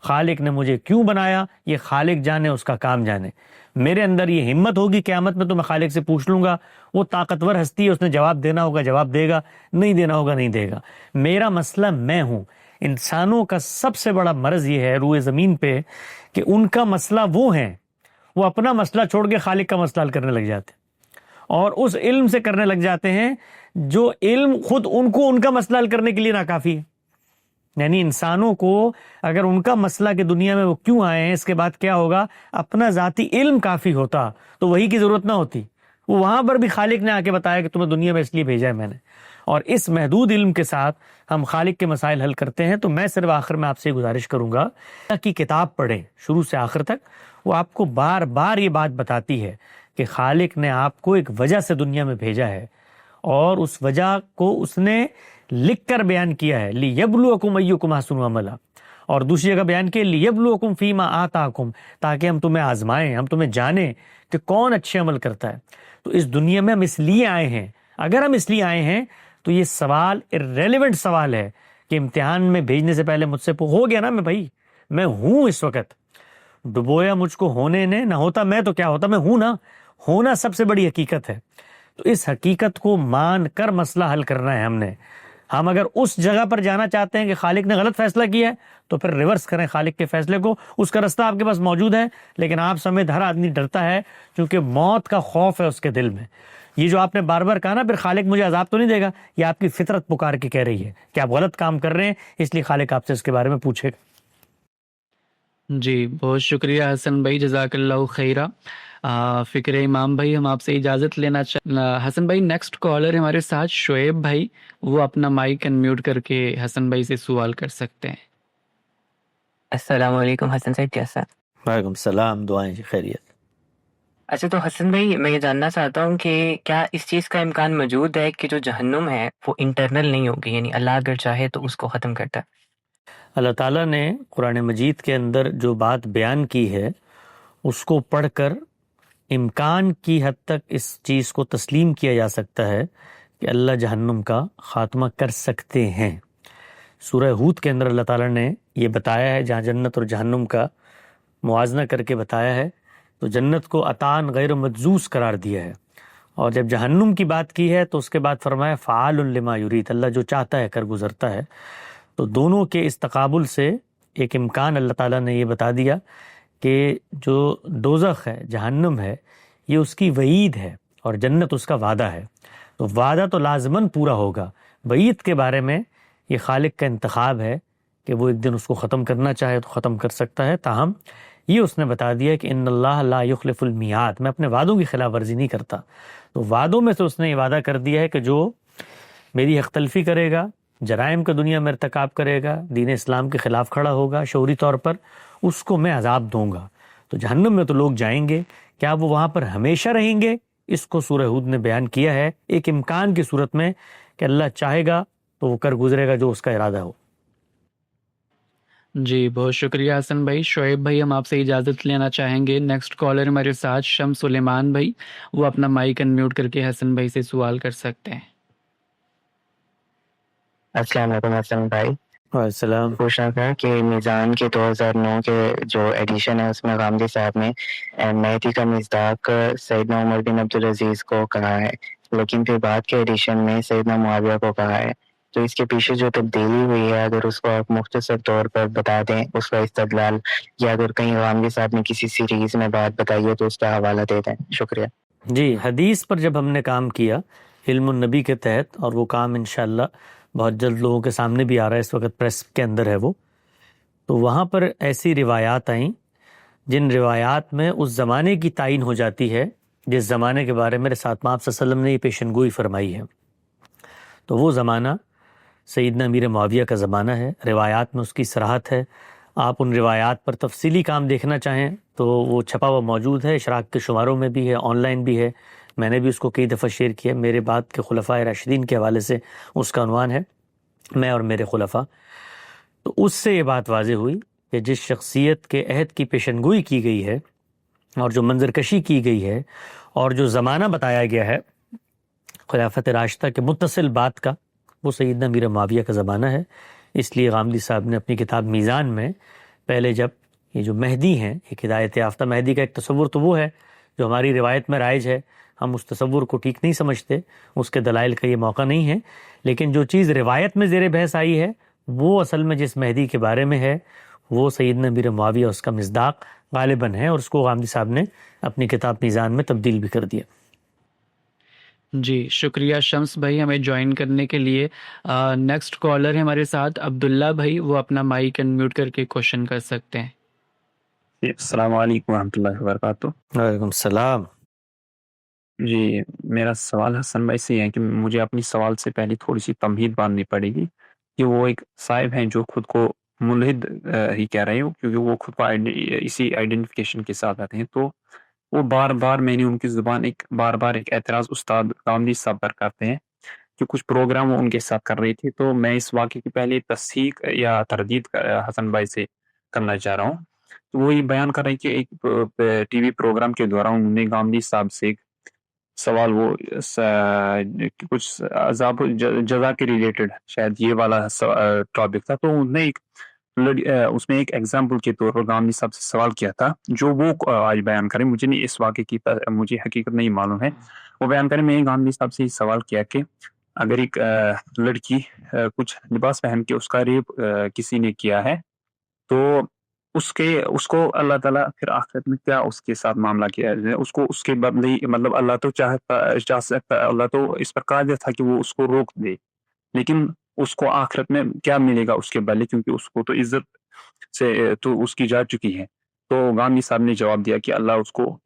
خالق نے مجھے کیوں بنایا یہ خالق جانے، اس کا کام جانے. میرے اندر یہ ہمت ہوگی قیامت میں تو میں خالق سے پوچھ لوں گا، وہ طاقتور ہستی ہے، اس نے جواب دینا ہوگا جواب دے گا، نہیں دینا ہوگا نہیں دے گا. میرا مسئلہ میں ہوں. انسانوں کا سب سے بڑا مرض یہ ہے روئے زمین پہ کہ ان کا مسئلہ وہ ہیں، وہ اپنا مسئلہ چھوڑ کے خالق کا مسئلہ حل کرنے لگ جاتے ہیں، اور اس علم سے کرنے لگ جاتے ہیں جو علم خود ان کو ان کا مسئلہ حل کرنے کے لیے ناکافی ہے. یعنی انسانوں کو اگر ان کا مسئلہ کہ دنیا میں وہ کیوں آئے ہیں، اس کے بعد کیا ہوگا، اپنا ذاتی علم کافی ہوتا تو وہی کی ضرورت نہ ہوتی. وہ وہاں پر بھی خالق نے آ کے بتایا کہ تمہیں دنیا میں اس لیے بھیجا ہے میں نے. اور اس محدود علم کے ساتھ ہم خالق کے مسائل حل کرتے ہیں. تو میں صرف آخر میں آپ سے گزارش کروں گا کہ کتاب پڑھیں شروع سے آخر تک، وہ آپ کو بار بار یہ بات بتاتی ہے کہ خالق نے آپ کو ایک وجہ سے دنیا میں بھیجا ہے، اور اس وجہ کو اس نے لکھ کر بیان کیا ہے، لِيَبْلُوَكُمْ أَيُّكُمْ أَحْسَنُ عَمَلًا. اور دوسری جگہ بیان کیا لِيَبْلُوَكُمْ فِي مَا آتَاكُمْ، تاکہ ہم تمہیں آزمائیں، ہم تمہیں جانیں کہ کون اچھے عمل کرتا ہے. تو اس دنیا میں ہم اس لیے آئے ہیں. اگر ہم اس لیے آئے ہیں تو یہ سوال irrelevant سوال ہے کہ امتحان میں بھیجنے سے پہلے مجھ سے ہو گیا نا، میں بھائی میں ہوں، اس وقت ڈبویا مجھ کو ہونے نے، نہ ہوتا میں تو کیا ہوتا، میں ہوں نا. ہونا سب سے بڑی حقیقت ہے. تو اس حقیقت کو مان کر مسئلہ حل کرنا ہے ہم نے. ہم اگر اس جگہ پر جانا چاہتے ہیں کہ خالق نے غلط فیصلہ کیا ہے تو پھر ریورس کریں خالق کے فیصلے کو. اس کا رستہ آپ کے پاس موجود ہے، لیکن آپ سمیت ہر آدمی ڈرتا ہے کیونکہ موت کا خوف ہے اس کے دل میں. یہ جو آپ نے بار بار کہا نا پھر خالق مجھے عذاب تو نہیں دے گا، یہ آپ کی فطرت پکار کے کہہ رہی ہے کہ آپ غلط کام کر رہے ہیں، اس لیے خالق آپ سے اس کے بارے میں پوچھے گا. جی بہت شکریہ حسن بھائی، جزاک اللہ خیرہ. فکر امام بھائی ہم آپ سے اجازت لینا حسن بھائی نیکسٹ کالر ہمارے ساتھ شعیب بھائی، وہ اپنا مائک انمیوٹ کر کے حسن بھائی سے سوال کر سکتے ہیں. السلام علیکم حسن صاحب، کیسا؟ وعلیکم السلام، دعائیں جی خیریت. اچھا، تو حسن بھائی میں یہ جاننا چاہتا ہوں کہ کیا اس چیز کا امکان موجود ہے کہ جو جہنم ہے وہ انٹرنل نہیں ہوگی، یعنی اللہ اگر چاہے تو اس کو ختم کرتا ہے؟ اللہ تعالیٰ نے قرآن مجید کے اندر جو بات بیان کی ہے اس کو پڑھ کر امکان کی حد تک اس چیز کو تسلیم کیا جا سکتا ہے کہ اللہ جہنم کا خاتمہ کر سکتے ہیں. سورہ ہود کے اندر اللہ تعالیٰ نے یہ بتایا ہے، جہاں جنت اور جہنم کا موازنہ کر کے بتایا ہے، تو جنت کو عطان غیر مجزوز قرار دیا ہے، اور جب جہنم کی بات کی ہے تو اس کے بعد فرمایا فعال لما یرید، اللہ جو چاہتا ہے کر گزرتا ہے. تو دونوں کے اس تقابل سے ایک امکان اللہ تعالیٰ نے یہ بتا دیا کہ جو دوزخ ہے، جہنم ہے، یہ اس کی وعید ہے اور جنت اس کا وعدہ ہے. تو وعدہ تو لازماً پورا ہوگا، بعید کے بارے میں یہ خالق کا انتخاب ہے کہ وہ ایک دن اس کو ختم کرنا چاہے تو ختم کر سکتا ہے، تاہم یہ اس نے بتا دیا کہ ان اللہ لا یخلف المیعاد، میں اپنے وعدوں کی خلاف ورزی نہیں کرتا۔ تو وعدوں میں سے اس نے یہ وعدہ کر دیا ہے کہ جو میری حق تلفی کرے گا، جرائم کا دنیا میں ارتکاب کرے گا، دین اسلام کے خلاف کھڑا ہوگا شعوری طور پر، اس کو میں عذاب دوں گا۔ تو جہنم میں تو لوگ جائیں گے، کیا وہ وہاں پر ہمیشہ رہیں گے؟ اس کو سورہ ہود نے بیان کیا ہے ایک امکان کی صورت میں کہ اللہ چاہے گا تو وہ کر گزرے گا جو اس کا ارادہ ہو۔ جی بہت شکریہ حسن بھائی۔ شعیب بھائی ہم آپ سے اجازت لینا چاہیں گے، نیکسٹ کالر ہمارے ساتھ شمس سلیمان بھائی، وہ اپنا مائک انمیوٹ کر کے حسن بھائی سے سوال کر سکتے ہیں۔ السلام علیکم حسن بھائی، السلام۔ پوچھنا تھا کہ میزان کے 2009 کے جو ایڈیشن ہے اس میں غامدی صاحب نے مہدی کا مصداق سیدنا عمر بن عبدالعزیز کو کہا ہے، لیکن پھر بعد کے ایڈیشن میں سیدنا معاویہ کو کہا ہے، تو اس کے پیچھے جو تبدیلی ہوئی ہے اگر اس کو آپ مختصر طور پر بتا دیں اس کا استدلال، یا اگر کہیں غامدی صاحب نے کسی سیریز میں بات بتائی ہے تو اس کا حوالہ دے دیں، شکریہ۔ جی، حدیث پر جب ہم نے کام کیا علم النبی کے تحت، اور وہ کام انشاءاللہ بہت جلد لوگوں کے سامنے بھی آ رہا ہے، اس وقت پریس کے اندر ہے وہ، تو وہاں پر ایسی روایات آئیں جن روایات میں اس زمانے کی تعین ہو جاتی ہے جس زمانے کے بارے میں رسالت آپ صلی اللہ علیہ وسلم نے یہ پیشن گوئی فرمائی ہے۔ تو وہ زمانہ سیدنا امیر معاویہ کا زمانہ ہے، روایات میں اس کی صراحت ہے۔ آپ ان روایات پر تفصیلی کام دیکھنا چاہیں تو وہ چھپا ہوا موجود ہے، اشراق کے شماروں میں بھی ہے، آن لائن بھی ہے، میں نے بھی اس کو کئی دفعہ شیئر کیا، میرے بعد کے خلفائے راشدین کے حوالے سے اس کا عنوان ہے میں اور میرے خلفاء۔ تو اس سے یہ بات واضح ہوئی کہ جس شخصیت کے عہد کی پیشن گوئی کی گئی ہے اور جو منظر کشی کی گئی ہے اور جو زمانہ بتایا گیا ہے خلافت راشدہ کے متصل بات کا، وہ سیدنا امیر معاویہ کا زمانہ ہے۔ اس لیے غامدی صاحب نے اپنی کتاب میزان میں پہلے جب یہ جو مہدی ہیں، ایک ہدایت یافتہ مہدی کا ایک تصور تو وہ ہے جو ہماری روایت میں رائج ہے، ہم اس تصور کو ٹھیک نہیں سمجھتے، اس کے دلائل کا یہ موقع نہیں ہے، لیکن جو چیز روایت میں زیر بحث آئی ہے وہ اصل میں جس مہدی کے بارے میں ہے وہ سیدنا امیر معاویہ اس کا مصداق غالباً ہے، اور اس کو غامدی صاحب نے اپنی کتاب میزان میں تبدیل بھی کر دیا۔ جی شکریہ شمس بھائی ہمیں جوائن کرنے کے لیے۔ نیکسٹ کالر ہے ہمارے ساتھ عبداللہ بھائی، وہ اپنا مائک انمیوٹ کر کے کوشچن کر سکتے ہیں۔ السلام علیکم ورحمۃ اللہ وبرکاتہ۔ وعلیکم السلام۔ جی میرا سوال حسن بھائی سے یہ ہے کہ مجھے اپنی سوال سے پہلے تھوڑی سی تمہید باندھنی پڑے گی کہ وہ ایک صاحب ہیں جو خود کو ملحد ہی کہہ رہے ہو، کیونکہ وہ خود کو اسی آئیڈینٹیفیکیشن کے ساتھ آتے ہیں، تو وہ بار بار میں نے ان کی زبان بار بار ایک اعتراض استاد غامدی صاحب پر کرتے ہیں کہ کچھ پروگرام وہ ان کے ساتھ کر رہی تھی، تو میں اس واقعے کی پہلے تصحیح یا تردید حسن بھائی سے کرنا چاہ رہا ہوں۔ تو وہ یہ بیان کر رہے ہیں کہ ایک ٹی وی پروگرام کے دوران انہوں نے غامدی صاحب سے ایک سوال، وہ کچھ عذاب جزا کے ریلیٹڈ شاید یہ والا ٹاپک تھا، تو انہوں نے اس میں ایک ایگزامپل کے طور پر غامدی صاحب سے سوال کیا تھا جو وہ آج بیان کریں، مجھے نہیں اس واقعے کی مجھے حقیقت نہیں معلوم ہے، وہ بیان کریں۔ میں غامدی صاحب سے یہ سوال کیا کہ اگر ایک لڑکی کچھ لباس پہن کے اس کا ریپ کسی نے کیا ہے تو اس کو اللہ تعالیٰ پھر آخرت میں کیا اس کے ساتھ معاملہ کیا ہے، اس کو اس کے بدلے مطلب اللہ تو چاہ سکتا، اللہ تو اس پر قادر تھا کہ وہ اس کو روک دے، لیکن اس کو آخرت میں کیا ملے گا اس کے بدلے، کیونکہ اس کو تو عزت سے تو اس کی جا چکی ہے۔ تو غامدی صاحب نے جواب دیا کہ اللہ اس کو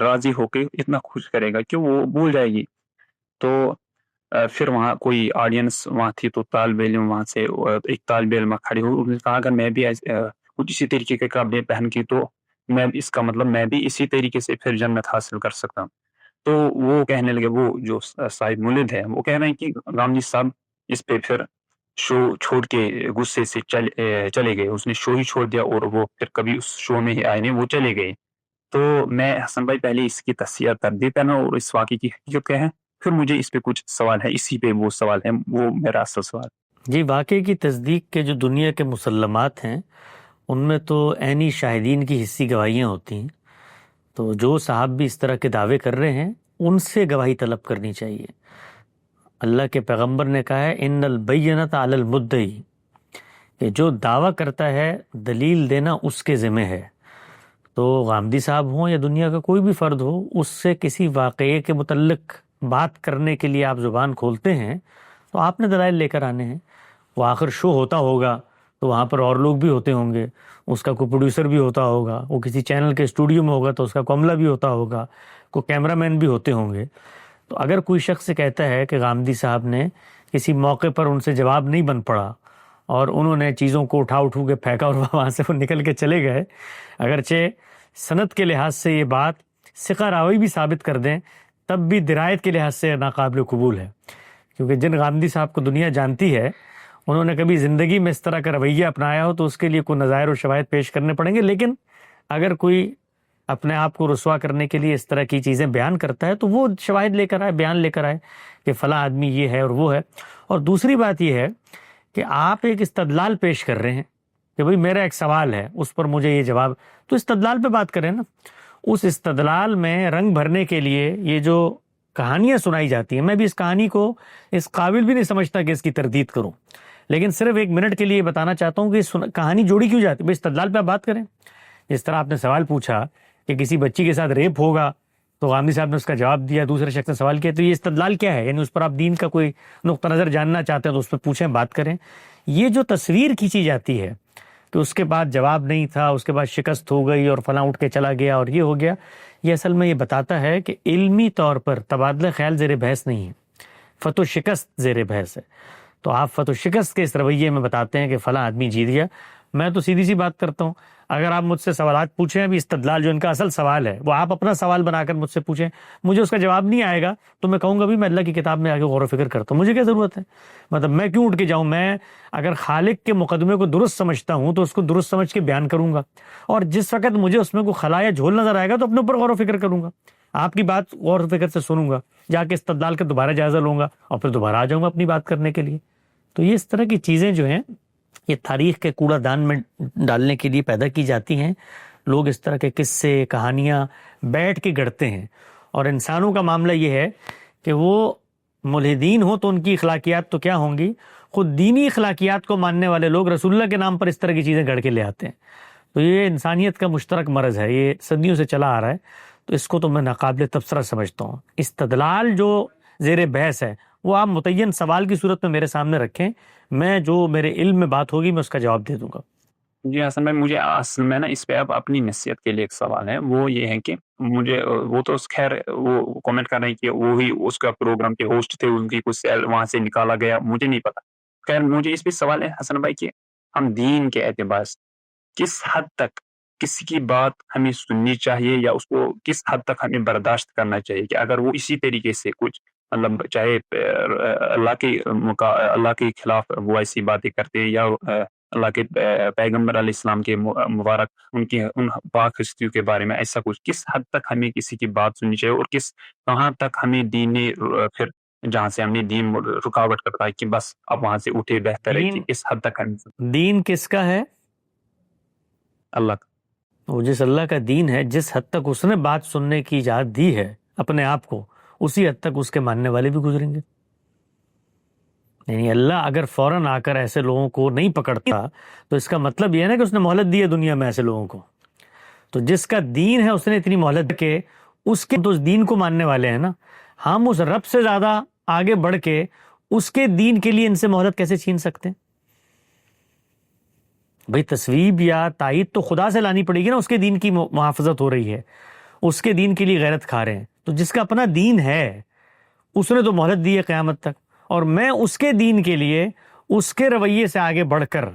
راضی ہو کے اتنا خوش کرے گا کہ وہ بھول جائے گی۔ تو پھر وہاں کوئی آڈینس وہاں تھی، تو طالب علم وہاں سے ایک طالب علم کھڑے ہوئے، انہوں نے کہا اگر میں بھی کچھ اسی طریقے کے کپڑے پہن کے تو میں اس کا مطلب میں بھی اسی طریقے سے پھر جنت حاصل کر سکتا ہوں۔ تو وہ کہنے لگے، وہ جو صاحب مولد ہے وہ کہہ رہے ہیں کہ غامدی صاحب اس پہ پھر شو چھوڑ کے غصے سے چلے گئے، اس نے شو ہی چھوڑ دیا اور وہ پھر کبھی اس شو میں ہی آئے نہیں، وہ چلے گئے۔ تو میں حسن بھائی پہلے اس کی تصحیح تردید کرنا اور اس واقعے کی حقیقت کیا ہے، پھر مجھے اس پہ کچھ سوال ہے، اسی پہ وہ سوال ہے، وہ میرا اصل سوال۔ جی، واقعے کی تصدیق کے جو دنیا کے مسلمات ہیں ان میں تو عینی شاہدین کی حصی گواہیاں ہوتی ہیں، تو جو صاحب بھی اس طرح کے دعوے کر رہے ہیں ان سے گواہی طلب کرنی چاہیے۔ اللہ کے پیغمبر نے کہا ہے ان البینۃ علی المدعی، کہ جو دعویٰ کرتا ہے دلیل دینا اس کے ذمہ ہے۔ تو غامدی صاحب ہوں یا دنیا کا کوئی بھی فرد ہو، اس سے کسی واقعے کے متعلق بات کرنے کے لیے آپ زبان کھولتے ہیں تو آپ نے دلائل لے کر آنے ہیں. وہ آخر شو ہوتا ہوگا تو وہاں پر اور لوگ بھی ہوتے ہوں گے, اس کا کوئی پروڈیوسر بھی ہوتا ہوگا, وہ کسی چینل کے اسٹوڈیو میں ہوگا تو اس کا کوئی عملہ بھی ہوتا ہوگا, کوئی کیمرہ مین بھی ہوتے ہوں گے. تو اگر کوئی شخص کہتا ہے کہ غامدی صاحب نے کسی موقع پر ان سے جواب نہیں بن پڑا اور انہوں نے چیزوں کو اٹھا کے پھینکا اور وہاں سے وہ نکل کے چلے گئے, اگرچہ سند کے لحاظ سے یہ بات ثقہ راوی بھی ثابت کر دیں تب بھی درایت کے لحاظ سے ناقابل قبول ہے, کیونکہ جن غامدی صاحب کو دنیا جانتی ہے انہوں نے کبھی زندگی میں اس طرح کا رویہ اپنایا ہو تو اس کے لیے کوئی نظائر و شواہد پیش کرنے پڑیں گے. لیکن اگر کوئی اپنے آپ کو رسوا کرنے کے لیے اس طرح کی چیزیں بیان کرتا ہے تو وہ شواہد لے کر آئے, بیان لے کر آئے کہ فلاں آدمی یہ ہے اور وہ ہے. اور دوسری بات یہ ہے کہ آپ ایک استدلال پیش کر رہے ہیں کہ بھئی میرا ایک سوال ہے اس پر مجھے یہ جواب, تو استدلال پہ بات کریں نا. اس استدلال میں رنگ بھرنے کے لیے یہ جو کہانیاں سنائی جاتی ہیں, میں بھی اس کہانی کو اس قابل بھی نہیں سمجھتا کہ اس کی تردید کروں, لیکن صرف ایک منٹ کے لیے بتانا چاہتا ہوں کہ کہانی جوڑی کیوں جاتی ہے. بھئی استدلال پہ آپ بات کریں. جس طرح آپ نے سوال پوچھا کہ کسی بچی کے ساتھ ریپ ہوگا تو غامدی صاحب نے اس کا جواب دیا, دوسرے شخص نے سوال کیا, تو یہ استدلال کیا ہے؟ یعنی اس پر آپ دین کا کوئی نقطہ نظر جاننا چاہتے ہیں تو اس پہ پوچھیں, بات کریں. یہ جو تصویر کھینچی جاتی ہے کہ اس کے بعد جواب نہیں تھا, اس کے بعد شکست ہو گئی اور فلاں اٹھ کے چلا گیا اور یہ ہو گیا, یہ اصل میں یہ بتاتا ہے کہ علمی طور پر تبادلہ خیال زیر بحث نہیں ہے, فتح و شکست زیر بحث ہے. تو آپ فتح و شکست کے اس رویے میں بتاتے ہیں کہ فلاں آدمی جیت گیا. میں تو سیدھی سی بات کرتا ہوں, اگر آپ مجھ سے سوالات پوچھیں, ابھی استدلال جو ان کا اصل سوال ہے وہ آپ اپنا سوال بنا کر مجھ سے پوچھیں, مجھے اس کا جواب نہیں آئے گا تو میں کہوں گا بھی میں اللہ کی کتاب میں آگے غور و فکر کرتا ہوں, مجھے کیا ضرورت ہے. مطلب میں کیوں اٹھ کے جاؤں؟ میں اگر خالق کے مقدمے کو درست سمجھتا ہوں تو اس کو درست سمجھ کے بیان کروں گا, اور جس وقت مجھے اس میں کوئی خلا یا جھول نظر آئے گا تو اپنے اوپر غور و فکر کروں گا, آپ کی بات غور و فکر سے سنوں گا, جا کے استدلال کا دوبارہ جائزہ لوں گا اور پھر دوبارہ آ جاؤں گا اپنی بات کرنے کے لیے. تو یہ اس طرح کی چیزیں جو ہیں یہ تاریخ کے کوڑا دان میں ڈالنے کے لیے پیدا کی جاتی ہیں. لوگ اس طرح کے قصے کہانیاں بیٹھ کے گڑھتے ہیں, اور انسانوں کا معاملہ یہ ہے کہ وہ ملحدین ہوں تو ان کی اخلاقیات تو کیا ہوں گی, خود دینی اخلاقیات کو ماننے والے لوگ رسول اللہ کے نام پر اس طرح کی چیزیں گڑھ کے لے آتے ہیں. تو یہ انسانیت کا مشترک مرض ہے, یہ صدیوں سے چلا آ رہا ہے. تو اس کو تو میں ناقابل تبصرہ سمجھتا ہوں. استدلال جو زیر بحث ہے وہ آپ متعین سوال کی صورت میں میرے سامنے رکھیں, میں جو میرے علم میں بات ہوگی میں اس کا جواب دے دوں گا. جی حسن بھائی, مجھے اصل میں نا اس پہ اب اپنی نصیحت کے لیے ایک سوال ہے, وہ یہ ہے کہ مجھے وہ تو خیر وہ کامنٹ کر رہے ہیں کہ وہی اس کا پروگرام کے ہوسٹ تھے, ان کی کچھ وہاں سے نکالا گیا, مجھے نہیں پتا. خیر مجھے اس پہ سوال ہے حسن بھائی کہ ہم دین کے اعتبار سے کس حد تک کسی کی بات ہمیں سننی چاہیے یا اس کو کس حد تک ہمیں برداشت کرنا چاہیے, کہ اگر وہ اسی طریقے سے کچھ مطلب چاہے اللہ کے خلاف وہ ایسی باتیں کرتے یا اللہ کے پیغمبر علیہ السلام کے مبارک ان پاک ہستیوں کے بارے میں ایسا کچھ, کس حد تک ہمیں کسی کی بات سننی چاہیے اور کہاں تک ہمیں دین پھر جہاں سے ہم نے دین رکاوٹ کرتا ہے کہ بس اب وہاں سے اٹھے بہتر ہے, کہ اس حد تک ہمیں دین کس کا ہے؟ اللہ کا. وہ جس اللہ کا دین ہے, جس حد تک اس نے بات سننے کی اجازت دی ہے اپنے آپ کو, اسی حد تک اس کے ماننے والے بھی گزریں گے. یعنی اللہ اگر فوراً آ کر ایسے لوگوں کو نہیں پکڑتا تو اس کا مطلب یہ ہے نا کہ اس نے مہلت دی ہے دنیا میں ایسے لوگوں کو. تو جس کا دین ہے اس نے اتنی مہلت کہ اس کے تو اس دین کو ماننے والے ہیں نا, ہم اس رب سے زیادہ آگے بڑھ کے اس کے دین کے لیے ان سے مہلت کیسے چھین سکتے ہیں؟ بھئی تصویب یا تائید تو خدا سے لانی پڑے گی نا, اس کے دین کی محافظت ہو رہی ہے, اس کے دین کے لیے غیرت کھا رہے ہیں. تو جس کا اپنا دین ہے اس نے تو مہلت دی ہے قیامت تک, اور میں اس کے دین کے لیے اس کے رویے سے آگے بڑھ کر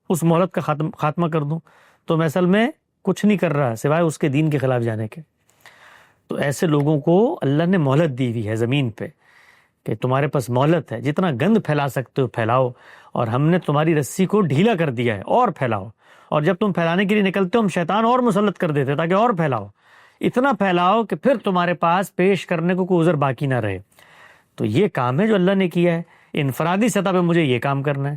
اس مہلت کا خاتمہ کر دوں تو میں اصل میں کچھ نہیں کر رہا سوائے اس کے دین کے خلاف جانے کے. تو ایسے لوگوں کو اللہ نے مہلت دی ہوئی ہے زمین پہ کہ تمہارے پاس مہلت ہے, جتنا گند پھیلا سکتے ہو پھیلاؤ, اور ہم نے تمہاری رسی کو ڈھیلا کر دیا ہے اور پھیلاؤ. اور جب تم پھیلانے کے لیے نکلتے ہو ہم شیطان اور مسلط کر دیتے تاکہ اور پھیلاؤ, اتنا پھیلاؤ کہ پھر تمہارے پاس پیش کرنے کو کوئی عذر باقی نہ رہے. تو یہ کام ہے جو اللہ نے کیا ہے. انفرادی سطح پہ مجھے یہ کام کرنا ہے,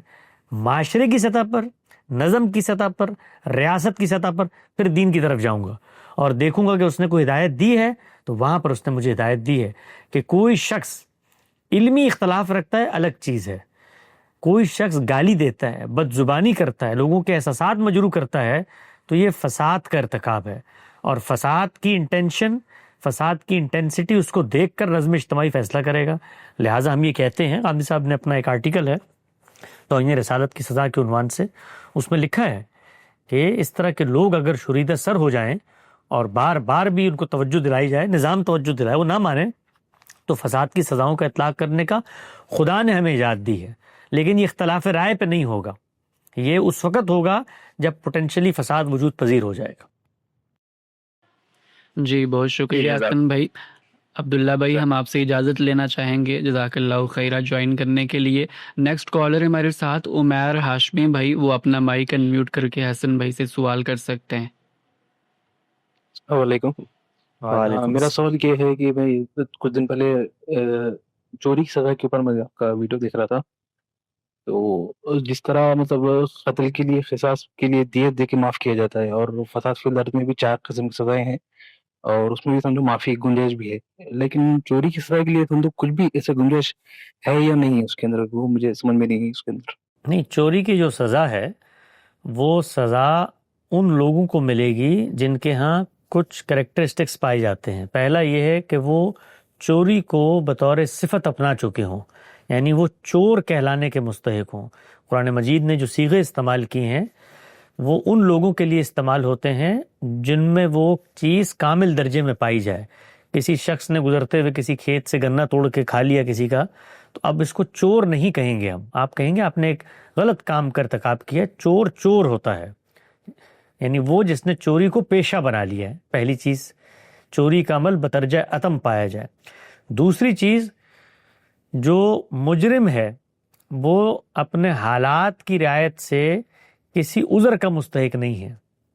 معاشرے کی سطح پر, نظم کی سطح پر, ریاست کی سطح پر پھر دین کی طرف جاؤں گا اور دیکھوں گا کہ اس نے کوئی ہدایت دی ہے تو وہاں پر اس نے مجھے ہدایت دی ہے کہ کوئی شخص علمی اختلاف رکھتا ہے الگ چیز ہے, کوئی شخص گالی دیتا ہے, بد زبانی کرتا ہے, لوگوں کے احساسات مجروح کرتا ہے, تو یہ فساد کا ارتکاب ہے. اور فساد کی انٹینشن, فساد کی انٹینسٹی اس کو دیکھ کر نظم اجتماعی فیصلہ کرے گا. لہٰذا ہم یہ کہتے ہیں، غامدی صاحب نے اپنا ایک آرٹیکل ہے توہین رسالت کی سزا کے عنوان سے، اس میں لکھا ہے کہ اس طرح کے لوگ اگر شوریدہ سر ہو جائیں اور بار بار بھی ان کو توجہ دلائی جائے، نظام توجہ دلائے، وہ نہ مانیں، تو فساد کی سزاؤں کا اطلاق کرنے کا خدا نے ہمیں اجازت دی ہے. لیکن یہ اختلاف رائے پہ نہیں ہوگا، یہ اس وقت ہوگا جب پوٹینشلی فساد وجود پذیر ہو جائے گا. جی بہت شکریہ حسن بھائی. عبداللہ بھائی ہم آپ سے اجازت لینا چاہیں گے، جزاک اللہ خیرہ جوائن کرنے کے لیے. نیکسٹ کالر ہمارے ساتھ عمیر ہاشمی بھائی، وہ اپنا مائک انمیوٹ کر کے حسن بھائی سے سوال کر سکتے ہیں. السلام علیکم. میرا سوال یہ ہے کہ میں کچھ دن پہلے چوری کی سزا کے اوپر میں آپ کا ویڈیو دیکھ رہا تھا، تو جس طرح مطلب قتل کے لیے، قصاص کے لیے دیت دے کے معاف کیا جاتا ہے، اور فساد فی الارض میں بھی 4 قسم کی سزائیں ہیں، اور اس میں بھی سمجھو معافی گنجائش بھی ہے. لیکن چوری کی سزا کے لیے سمجھو کچھ بھی ایسے گنجائش ہے یا نہیں ہے اس کے اندر، وہ مجھے سمجھ میں نہیں ہے اس کے اندر. نہیں، چوری کی جو سزا ہے وہ سزا ان لوگوں کو ملے گی جن کے ہاں کچھ کریکٹرسٹکس پائے جاتے ہیں. پہلا یہ ہے کہ وہ چوری کو بطور صفت اپنا چکے ہوں، یعنی وہ چور کہلانے کے مستحق ہوں. قرآن مجید نے جو صیغے استعمال کی ہیں وہ ان لوگوں کے لیے استعمال ہوتے ہیں جن میں وہ چیز کامل درجے میں پائی جائے. کسی شخص نے گزرتے ہوئے کسی کھیت سے گنا توڑ کے کھا لیا کسی کا، تو اب اس کو چور نہیں کہیں گے ہم، آپ کہیں گے آپ نے ایک غلط کام کا ارتکاب کیا. چور چور ہوتا ہے، یعنی وہ جس نے چوری کو پیشہ بنا لیا ہے. پہلی چیز، چوری کا عمل بترجہ اتم پایا جائے. دوسری چیز، جو مجرم ہے وہ اپنے حالات کی رعایت سے کسی عذر کا مستحق نہیں ہے،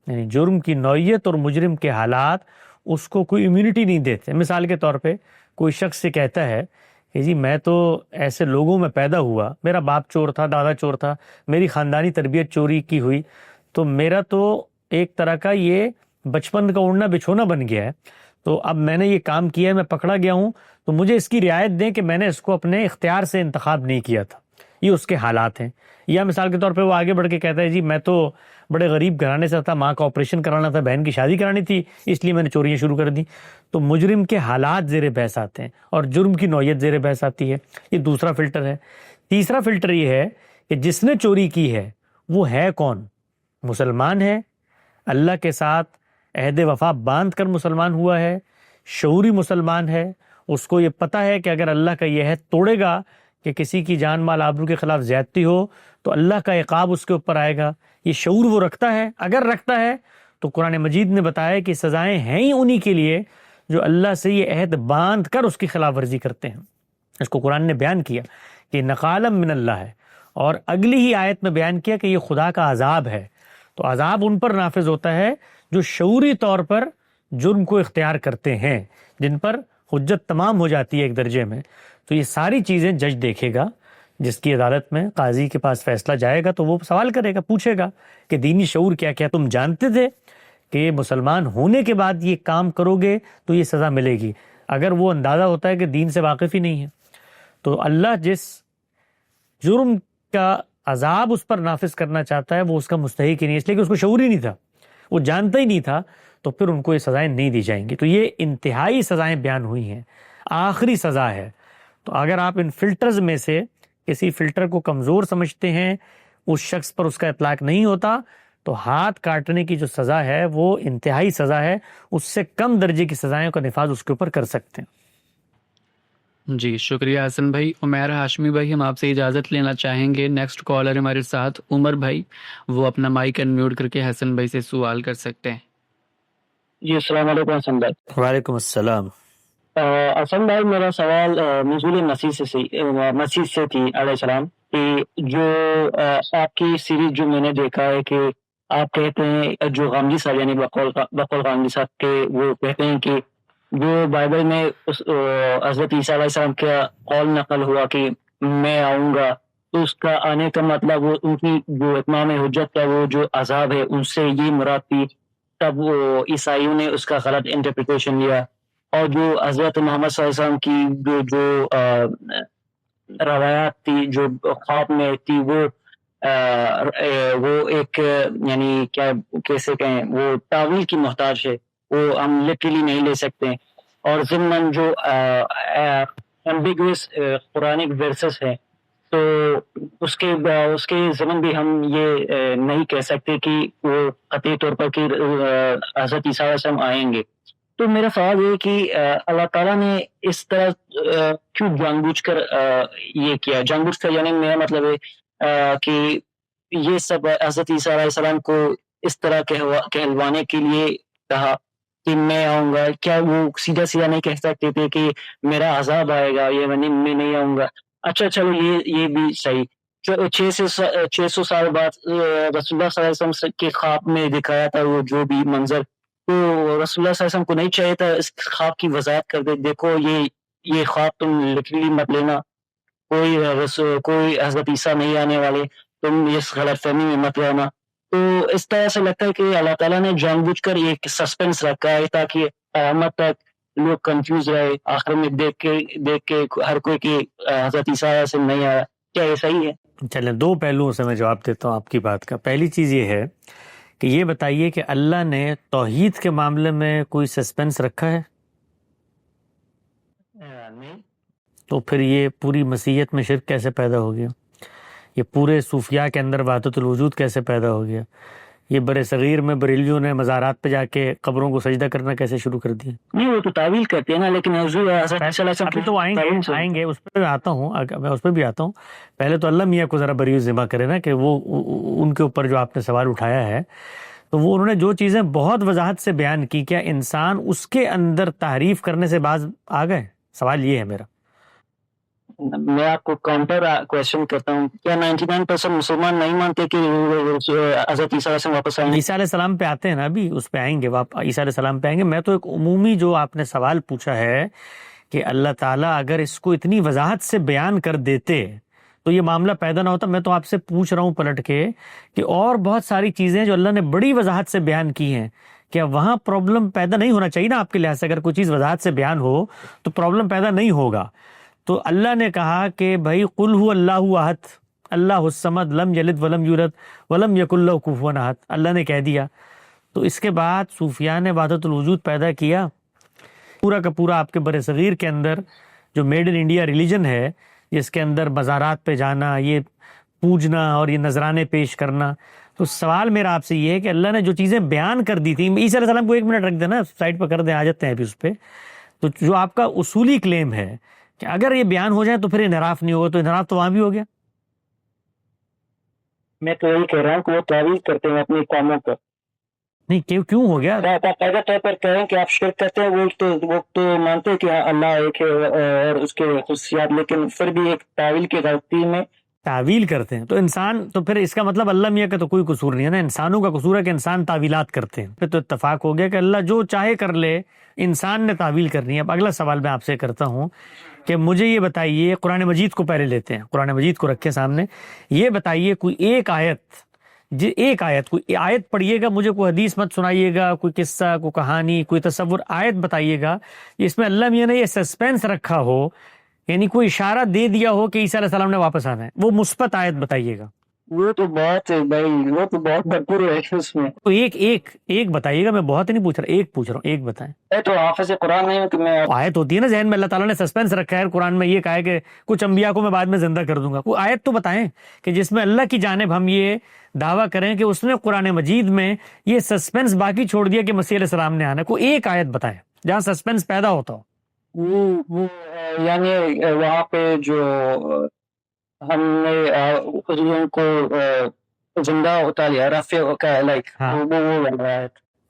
یعنی جرم کی نوعیت اور مجرم کے حالات اس کو کوئی امیونٹی نہیں دیتے. مثال کے طور پہ کوئی شخص سے کہتا ہے کہ جی میں تو ایسے لوگوں میں پیدا ہوا، میرا باپ چور تھا، دادا چور تھا، میری خاندانی تربیت چوری کی ہوئی، تو میرا تو ایک طرح کا یہ بچپن کا اڑنا بچھونا بن گیا ہے، تو اب میں نے یہ کام کیا ہے، میں پکڑا گیا ہوں، تو مجھے اس کی رعایت دیں کہ میں نے اس کو اپنے اختیار سے انتخاب نہیں کیا تھا. یہ اس کے حالات ہیں. یا مثال کے طور پہ وہ آگے بڑھ کے کہتا ہے جی میں تو بڑے غریب گھرانے سے تھا، ماں کا آپریشن کرانا تھا، بہن کی شادی کرانی تھی، اس لیے میں نے چوریاں شروع کر دی. تو مجرم کے حالات زیر بحث آتے ہیں اور جرم کی نوعیت زیر بحث آتی ہے. یہ دوسرا فلٹر ہے. تیسرا فلٹر یہ ہے کہ جس نے چوری کی ہے وہ ہے کون؟ مسلمان ہے، اللہ کے ساتھ عہد وفا باندھ کر مسلمان ہوا ہے، شعوری مسلمان ہے، اس کو یہ پتہ ہے کہ اگر اللہ کا یہ عہد توڑے گا کہ کسی کی جان مال آبرو کے خلاف زیادتی ہو تو اللہ کا عقاب اس کے اوپر آئے گا. یہ شعور وہ رکھتا ہے. اگر رکھتا ہے تو قرآن مجید نے بتایا کہ سزائیں ہیں ہی انہی کے لیے جو اللہ سے یہ عہد باندھ کر اس کی خلاف ورزی کرتے ہیں. اس کو قرآن نے بیان کیا کہ نقالم من اللہ ہے، اور اگلی ہی آیت میں بیان کیا کہ یہ خدا کا عذاب ہے. تو عذاب ان پر نافذ ہوتا ہے جو شعوری طور پر جرم کو اختیار کرتے ہیں، جن پر حجت تمام ہو جاتی ہے ایک درجے میں. تو یہ ساری چیزیں جج دیکھے گا. جس کی عدالت میں قاضی کے پاس فیصلہ جائے گا تو وہ سوال کرے گا، پوچھے گا کہ دینی شعور کیا کیا تم جانتے تھے کہ مسلمان ہونے کے بعد یہ کام کرو گے تو یہ سزا ملے گی؟ اگر وہ اندازہ ہوتا ہے کہ دین سے واقف ہی نہیں ہے تو اللہ جس جرم کا عذاب اس پر نافذ کرنا چاہتا ہے وہ اس کا مستحق ہی نہیں، اس لیے کہ اس کو شعور ہی نہیں تھا، وہ جانتا ہی نہیں تھا، تو پھر ان کو یہ سزائیں نہیں دی جائیں گی. تو یہ انتہائی سزائیں بیان ہوئی ہیں، آخری سزا ہے. تو اگر آپ ان فلٹرز میں سے کسی فلٹر کو کمزور سمجھتے ہیں، اس شخص پر اس کا اطلاق نہیں ہوتا، تو ہاتھ کاٹنے کی جو سزا ہے وہ انتہائی سزا ہے. اس سے کم درجے کی سزائیں کا نفاذ اس کے اوپر کر سکتے ہیں. جی شکریہ حسن بھائی. عمیر ہاشمی بھائی ہم آپ سے اجازت لینا چاہیں گے. نیکسٹ کالر ہمارے ساتھ عمر بھائی، وہ اپنا مائک انمیوٹ کر کے حسن بھائی سے سوال کر سکتے ہیں. جی السلام علیکم حسن بھائی. وعلیکم السلام. حسن بھائی میرا سوال نزول مسیح سے تھی علیہ السلام کہ جو آپ کی سیریز جو میں نے دیکھا ہے کہ آپ کہتے ہیں جو غامدی صاحب یعنی بقول غامدی صاحب کے وہ کہتے ہیں کہ جو بائبل میں حضرت عیسیٰ علیہ السلام کا قول نقل ہوا کہ میں آؤں گا، تو اس کا آنے کا مطلب وہ ان کی جو اتمام حجت کا وہ جو عذاب ہے ان سے یہ مراد تھی. تب وہ عیسائیوں نے اس کا غلط انٹرپریٹیشن لیا، اور جو حضرت محمد صلی اللہ علیہ وسلم کی جو روایات تھی جو خواب میں تھی وہ ایک یعنی کیا کیسے کہیں وہ تعویل کی محتاج ہے، وہ ہم لٹرلی نہیں لے سکتے. اور ضمن جو ایمبیگوس قرآنک ورسز ہیں تو اس کے ضمن بھی ہم یہ نہیں کہہ سکتے کہ وہ قطعی طور پر کہ حضرت عیسیٰ علیہ السلام آئیں گے. تو میرا سوال یہ کہ اللہ تعالیٰ نے اس طرح کیوں جان بوجھ کر یہ کیا؟ جان بوجھ کر یعنی میرا مطلب ہے کہ یہ سب حضرت عیسیٰ علیہ السلام کو اس طرح کہلوانے کے لیے کہا کہ میں آؤں گا. کیا وہ سیدھا سیدھا نہیں کہہ سکتے تھے کہ میرا عذاب آئے گا یا میں نہیں آؤں گا؟ اچھا چلو یہ بھی صحیح. 600 سال بعد رسول اللہ صلی اللہ علیہ وسلم کے خواب میں دکھایا تھا وہ جو بھی منظر, تو رسول اللہ صلی اللہ علیہ وسلم کو نہیں چاہیے تھا اس خواب کی وضاحت کر دے, دیکھو یہ خواب تم لٹرلی مت لینا, کوئی حضرت عیسیٰ نہیں آنے والے, تم اس غلط فہمی میں مت رہنا. تو اس طرح سے لگتا ہے کہ اللہ تعالیٰ نے جان بوجھ کر ایک سسپینس رکھا ہے تاکہ قیامت تک لوگ کنفیوز رہے, آخر میں دیکھ کے ہر کوئی کہ حضرت عیسیٰ سے نہیں آیا. کیا یہ صحیح ہے؟ چلیں دو پہلوؤں سے میں جواب دیتا ہوں آپ کی بات کا. پہلی چیز یہ ہے کہ یہ بتائیے کہ اللہ نے توحید کے معاملے میں کوئی سسپینس رکھا ہے؟ تو پھر یہ پوری مسیحیت میں شرک کیسے پیدا ہو گیا؟ یہ پورے صوفیاء کے اندر وحدت الوجود کیسے پیدا ہو گیا؟ یہ بر صغیر میں بریلیوں نے مزارات پہ جا کے قبروں کو سجدہ کرنا کیسے شروع کر دیا؟ نہیں وہ تو تعویل کرتے ہیں نا, لیکن ابھی تو آئیں گے اس پہ آتا ہوں, میں اس پہ بھی آتا ہوں. پہلے تو اللہ میاں کو ذرا بری ذمہ کرے نا کہ وہ ان کے اوپر جو آپ نے سوال اٹھایا ہے تو وہ انہوں نے جو چیزیں بہت وضاحت سے بیان کی, کیا انسان اس کے اندر تحریف کرنے سے باز آ گئے؟ سوال یہ ہے میرا. میں آپ کو کاؤنٹر کویشچن کرتا ہوں, کیا 99% مسلمان نہیں مانتے کہ حضرت عیسیٰ علیہ السلام واپس آئیں گے؟ عیسیٰ علیہ السلام پہ آتے ہیں نا, ابھی اس پہ آئیں گے, عیسیٰ علیہ السلام پہ آئیں گے. میں تو ایک عمومی جو آپ نے سوال پوچھا ہے کہ اللہ تعالیٰ اگر اس کو اتنی وضاحت سے بیان کر دیتے تو یہ معاملہ پیدا نہ ہوتا. میں تو آپ سے پوچھ رہا ہوں پلٹ کے کہ اور بہت ساری چیزیں جو اللہ نے بڑی وضاحت سے بیان کی ہیں, کیا وہاں پرابلم پیدا نہیں ہونا چاہیے نا آپ کے لحاظ سے؟ اگر کوئی چیز وضاحت سے بیان ہو تو پرابلم پیدا نہیں ہوگا. تو اللہ نے کہا کہ بھائی قل هو اللہ احد اللہ الصمد لم یلد ولم یولد ولم یکن لہ کفوا احد, اللہ نے کہہ دیا. تو اس کے بعد صوفیاء نے وحدت الوجود پیدا کیا. پورا کا پورا آپ کے بر صغیر کے اندر جو میڈ ان انڈیا ریلیجن ہے, جس کے اندر مزارات پہ جانا, یہ پوجنا اور یہ نذرانے پیش کرنا. تو سوال میرا آپ سے یہ ہے کہ اللہ نے جو چیزیں بیان کر دی تھیں, عیسیٰ علیہ السلام کو 1 منٹ رکھ دینا, سائڈ پہ کر دیں, آ جاتے ہیں ابھی اس پہ. تو جو آپ کا اصولی کلیم ہے کہ اگر یہ بیان ہو جائے تو پھر انحراف نہیں ہوگا, تو انحراف تو وہاں بھی ہو گیا. میں تو یہی کہہ رہا ہوں کہ وہ تعویل کرتے ہیں اپنے کاموں کا. نہیں کیوں ہو گیا؟ باقاعدہ طور پر کہیں کہ آپ شرک کرتے ہیں, وہ تو مانتے ہیں کہ اللہ ایک ہے اور اس کے خصوصیات, لیکن پھر بھی ایک تعویل کی غلطی میں تعویل کرتے ہیں. تو انسان, تو پھر اس کا مطلب اللہ میاں کا تو کوئی قصور نہیں ہے نا, انسانوں کا قصور ہے کہ انسان تعویلات کرتے ہیں. پھر تو اتفاق ہو گیا کہ اللہ جو چاہے کر لے, انسان نے تعویل کرنی ہے. اب اگلا سوال میں آپ سے کرتا ہوں کہ مجھے یہ بتائیے, قرآن مجید کو پہلے لیتے ہیں, قرآن مجید کو رکھے سامنے. یہ بتائیے کوئی ایک آیت پڑھیے گا, مجھے کوئی حدیث مت سنائیے گا, کوئی قصہ, کوئی کہانی, کوئی تصور, آیت بتائیے گا اس میں اللہ میاں نے یہ سسپینس رکھا ہو, یعنی کوئی اشارہ دے دیا ہو کہ عیسیٰ علیہ السلام نے واپس آنا ہے. وہ مثبت آیت بتائیے گا. وہ تو بہت بھرپور ہے اس میں. تو ایک بتائیے گا, میں بہت نہیں پوچھ رہا, ایک پوچھ رہا ہوں, ایک بتائیں. تو حافظ قرآن نہیں ہوں کہ میں آیت ہوتی ہے نا ذہن میں, اللہ تعالیٰ نے سسپینس رکھا ہے قرآن میں, یہ کہا ہے کہ کچھ انبیاء کو میں بعد میں زندہ کر دوں گا. کوئی آیت تو بتائیں کہ جس میں اللہ کی جانب ہم یہ دعویٰ کریں کہ اس نے قرآن مجید میں یہ سسپینس باقی چھوڑ دیا کہ مسیح علیہ السلام نے آنا. کوئی ایک آیت بتائیں جہاں سسپینس پیدا ہوتا ہو. یعنی وہاں پہ جو ہم نے حضور کو زندہ ہوتا لیا رفیع کا لائک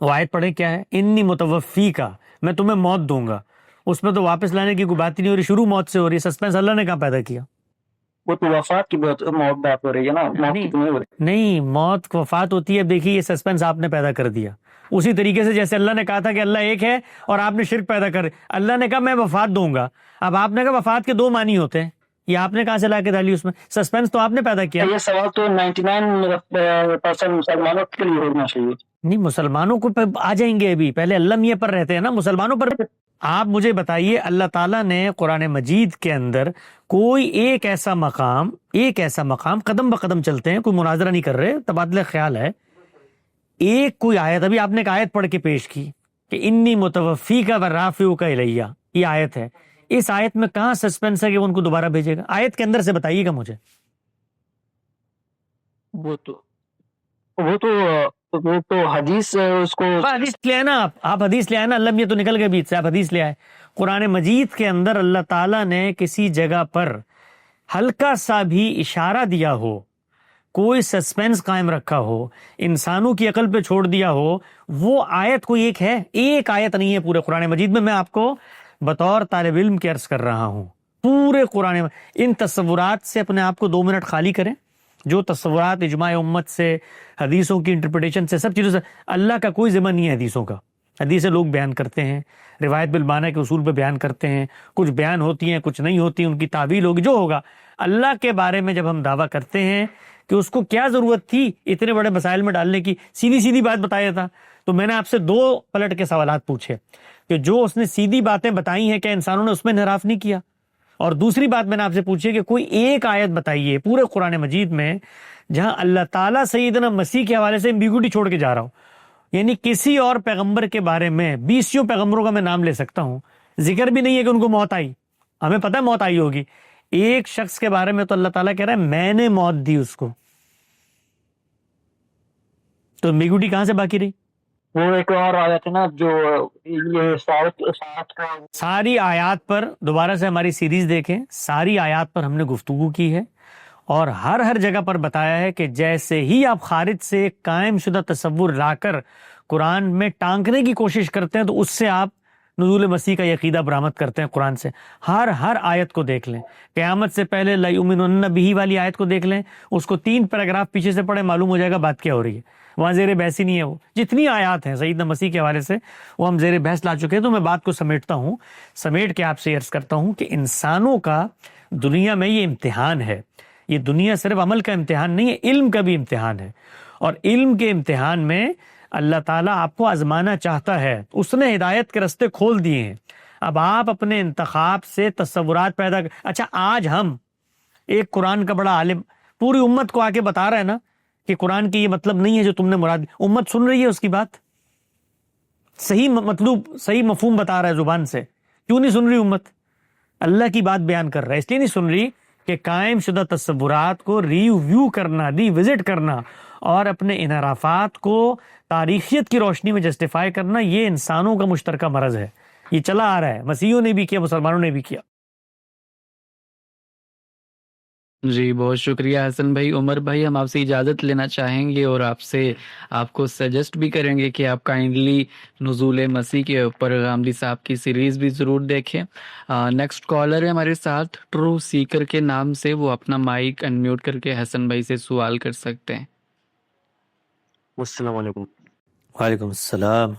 وہ آیت پڑھیں, کیا ہے؟ انی متوفی کا, میں تمہیں موت دوں گا. اس میں تو واپس لانے کی کوئی بات ہی نہیں ہو رہی, شروع موت سے ہو رہی ہے. سسپینس اللہ نے کہاں پیدا کیا؟ وہ تو وفات کی بات ہو رہی ہے نا, نہیں موت وفات ہوتی ہے. دیکھیے یہ سسپینس آپ نے پیدا کر دیا, اسی طریقے سے جیسے اللہ نے کہا تھا کہ اللہ ایک ہے اور آپ نے شرک پیدا کر, اللہ نے کہا میں وفات دوں گا. اب آپ نے کہا وفات کے 2 معنی ہوتے ہیں, یہ آپ نے کہاں سے لا کے ڈالی اس میں سسپینس؟ تو آپ نے پیدا کیا. یہ سوال تو 99% مسلمانوں کے لیے ہونا چاہیے. نہیں, مسلمانوں کو آ جائیں گے, ابھی پہلے اللہ میاں پر رہتے ہیں نا, مسلمانوں پر. آپ مجھے بتائیے اللہ تعالیٰ نے قرآن مجید کے اندر کوئی ایک ایسا مقام قدم بقدم چلتے ہیں, کوئی مناظرہ نہیں کر رہے, تبادلہ خیال ہے, ایک کوئی آیت, ابھی آپ نے ایک آیت پڑھ کے پیش کی, کہ انی متوفیک و رافعک الیہ، یہ آیت ہے، اس آیت میں کہاں سسپینس ہے کہ وہ ان کو دوبارہ بھیجے گا؟ آیت کے اندر سے بتائیے گا مجھے۔ وہ تو حدیث اس کو حدیث لے آئے نا، آپ حدیث لے آئے نا، اللہ یہ تو نکل گئے بیچ سے، آپ حدیث لے آئے۔ قرآن مجید کے اندر اللہ تعالیٰ نے کسی جگہ پر ہلکا سا بھی اشارہ دیا ہو، کوئی سسپینس قائم رکھا ہو، انسانوں کی عقل پہ چھوڑ دیا ہو، وہ آیت کوئی ایک ہے؟ ایک آیت نہیں ہے پورے قرآن مجید میں۔ میں آپ کو بطور طالب علم کے عرض کر رہا ہوں، پورے قرآن ان تصورات سے اپنے آپ کو 2 منٹ خالی کریں، جو تصورات اجماع امت سے، حدیثوں کی انٹرپریٹیشن سے، سب چیزوں سے، اللہ کا کوئی ذمہ نہیں ہے حدیثوں کا۔ حدیثیں لوگ بیان کرتے ہیں، روایت بالمعنی کے اصول پہ بیان کرتے ہیں، کچھ بیان ہوتی ہیں کچھ نہیں ہوتی، ان کی تعویل ہوگی جو ہوگا۔ اللہ کے بارے میں جب ہم دعویٰ کرتے ہیں کہ اس کو کیا ضرورت تھی اتنے بڑے مسائل میں ڈالنے کی، سیدھی سیدھی بات بتایا تھا، تو میں نے آپ سے 2 پلٹ کے سوالات پوچھے کہ جو اس نے سیدھی باتیں بتائی ہیں کیا انسانوں نے اس میں انحراف نہیں کیا؟ اور دوسری بات میں نے آپ سے پوچھی کہ کوئی ایک آیت بتائیے پورے قرآن مجید میں جہاں اللہ تعالیٰ سیدنا مسیح کے حوالے سے ایمبیگوٹی چھوڑ کے جا رہا ہوں، یعنی کسی اور پیغمبر کے بارے میں 20 پیغمبروں کا میں نام لے سکتا ہوں، ذکر بھی نہیں ہے کہ ان کو موت آئی، ہمیں پتہ ہے موت آئی ہوگی، ایک شخص کے بارے میں تو اللہ تعالیٰ کہہ رہا ہے میں نے موت دی اس کو، تو ایمبیگوٹی کہاں سے باقی رہی؟ وہ ایک اور آیت ہے نا جو یہ سات کا ساری آیات پر دوبارہ سے ہماری سیریز دیکھیں، ساری آیات پر ہم نے گفتگو کی ہے، اور ہر جگہ پر بتایا ہے کہ جیسے ہی آپ خارج سے ایک قائم شدہ تصور لا کر قرآن میں ٹانکنے کی کوشش کرتے ہیں تو اس سے آپ نزول مسیح کا عقیدہ برآمد کرتے ہیں قرآن سے۔ ہر آیت کو دیکھ لیں، قیامت سے پہلے لا یؤمنون بہ والی آیت کو دیکھ لیں، اس کو 3 پیراگراف پیچھے سے پڑھیں، معلوم ہو جائے گا بات کیا ہو رہی ہے، وہاں زیر بحث ہی نہیں ہے۔ وہ جتنی آیات ہیں سیدنا مسیح کے حوالے سے وہ ہم زیر بحث لا چکے ہیں، تو میں بات کو سمیٹتا ہوں، سمیٹ کے آپ سے عرض کرتا ہوں کہ انسانوں کا دنیا میں یہ امتحان ہے، یہ دنیا صرف عمل کا امتحان نہیں ہے، علم کا بھی امتحان ہے، اور علم کے امتحان میں اللہ تعالیٰ آپ کو آزمانا چاہتا ہے، اس نے ہدایت کے رستے کھول دیے ہیں، اب آپ اپنے انتخاب سے تصورات پیدا اچھا آج ہم ایک قرآن کا بڑا عالم پوری امت کو آ کے بتا رہا ہے نا کہ قرآن کی یہ مطلب نہیں ہے جو تم نے مراد، امت سن رہی ہے اس کی بات، صحیح مطلوب صحیح مفہوم بتا رہا ہے زبان سے، کیوں نہیں سن رہی امت؟ اللہ کی بات بیان کر رہا ہے، اس لیے نہیں سن رہی کہ قائم شدہ تصورات کو ریویو کرنا، ری وزٹ کرنا اور اپنے انحرافات کو تاریخیت کی روشنی میں جسٹیفائی کرنا، یہ انسانوں کا مشترکہ مرض ہے، یہ چلا آ رہا ہے، مسیحیوں نے بھی کیا، مسلمانوں نے بھی کیا۔ جی بہت شکریہ حسن بھائی۔ عمر بھائی ہم آپ سے اجازت لینا چاہیں گے اور آپ کو سجیسٹ بھی کریں گے کہ آپ کائنڈلی نزول مسیح کے اوپر غامدی صاحب کی سیریز بھی ضرور دیکھیں۔ نیکسٹ کالر ہے ہمارے ساتھ ٹرو سیکر کے نام سے، وہ اپنا مائک انمیوٹ کر کے حسن بھائی سے سوال کر سکتے ہیں۔ السلام علیکم۔ وعلیکم السلام۔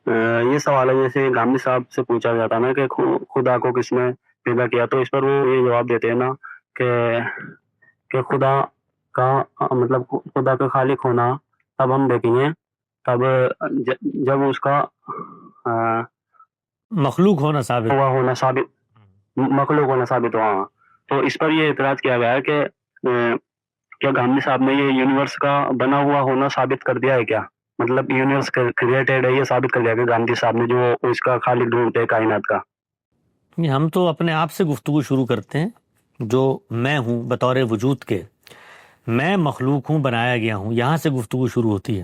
یہ سوال ہے جیسے غامدی صاحب سے پوچھا جاتا نا کہ خدا کو کس نے پیدا کیا، تو اس پر وہ یہ جواب دیتے ہیں نا کہ خدا کا مطلب خدا کا خالق ہونا تب ہم دیکھیں گے تب جب اس کا مخلوق ہونا ثابت مخلوق ہونا ثابت ہوا۔ تو اس پر یہ اعتراض کیا گیا ہے کہ کیا غامدی صاحب نے یہ یونیورس کا بنا ہوا ہونا ثابت کر دیا ہے، کیا مطلب یونیورس کریٹڈ ہے، یہ ثابت کر دیا کہ غامدی صاحب نے جو اس کا خالق ڈھونڈتے ہیں کائنات کا۔ ہم تو اپنے آپ سے گفتگو شروع کرتے ہیں، جو میں ہوں بطور وجود کے، میں مخلوق ہوں، بنایا گیا ہوں، یہاں سے گفتگو شروع ہوتی ہے،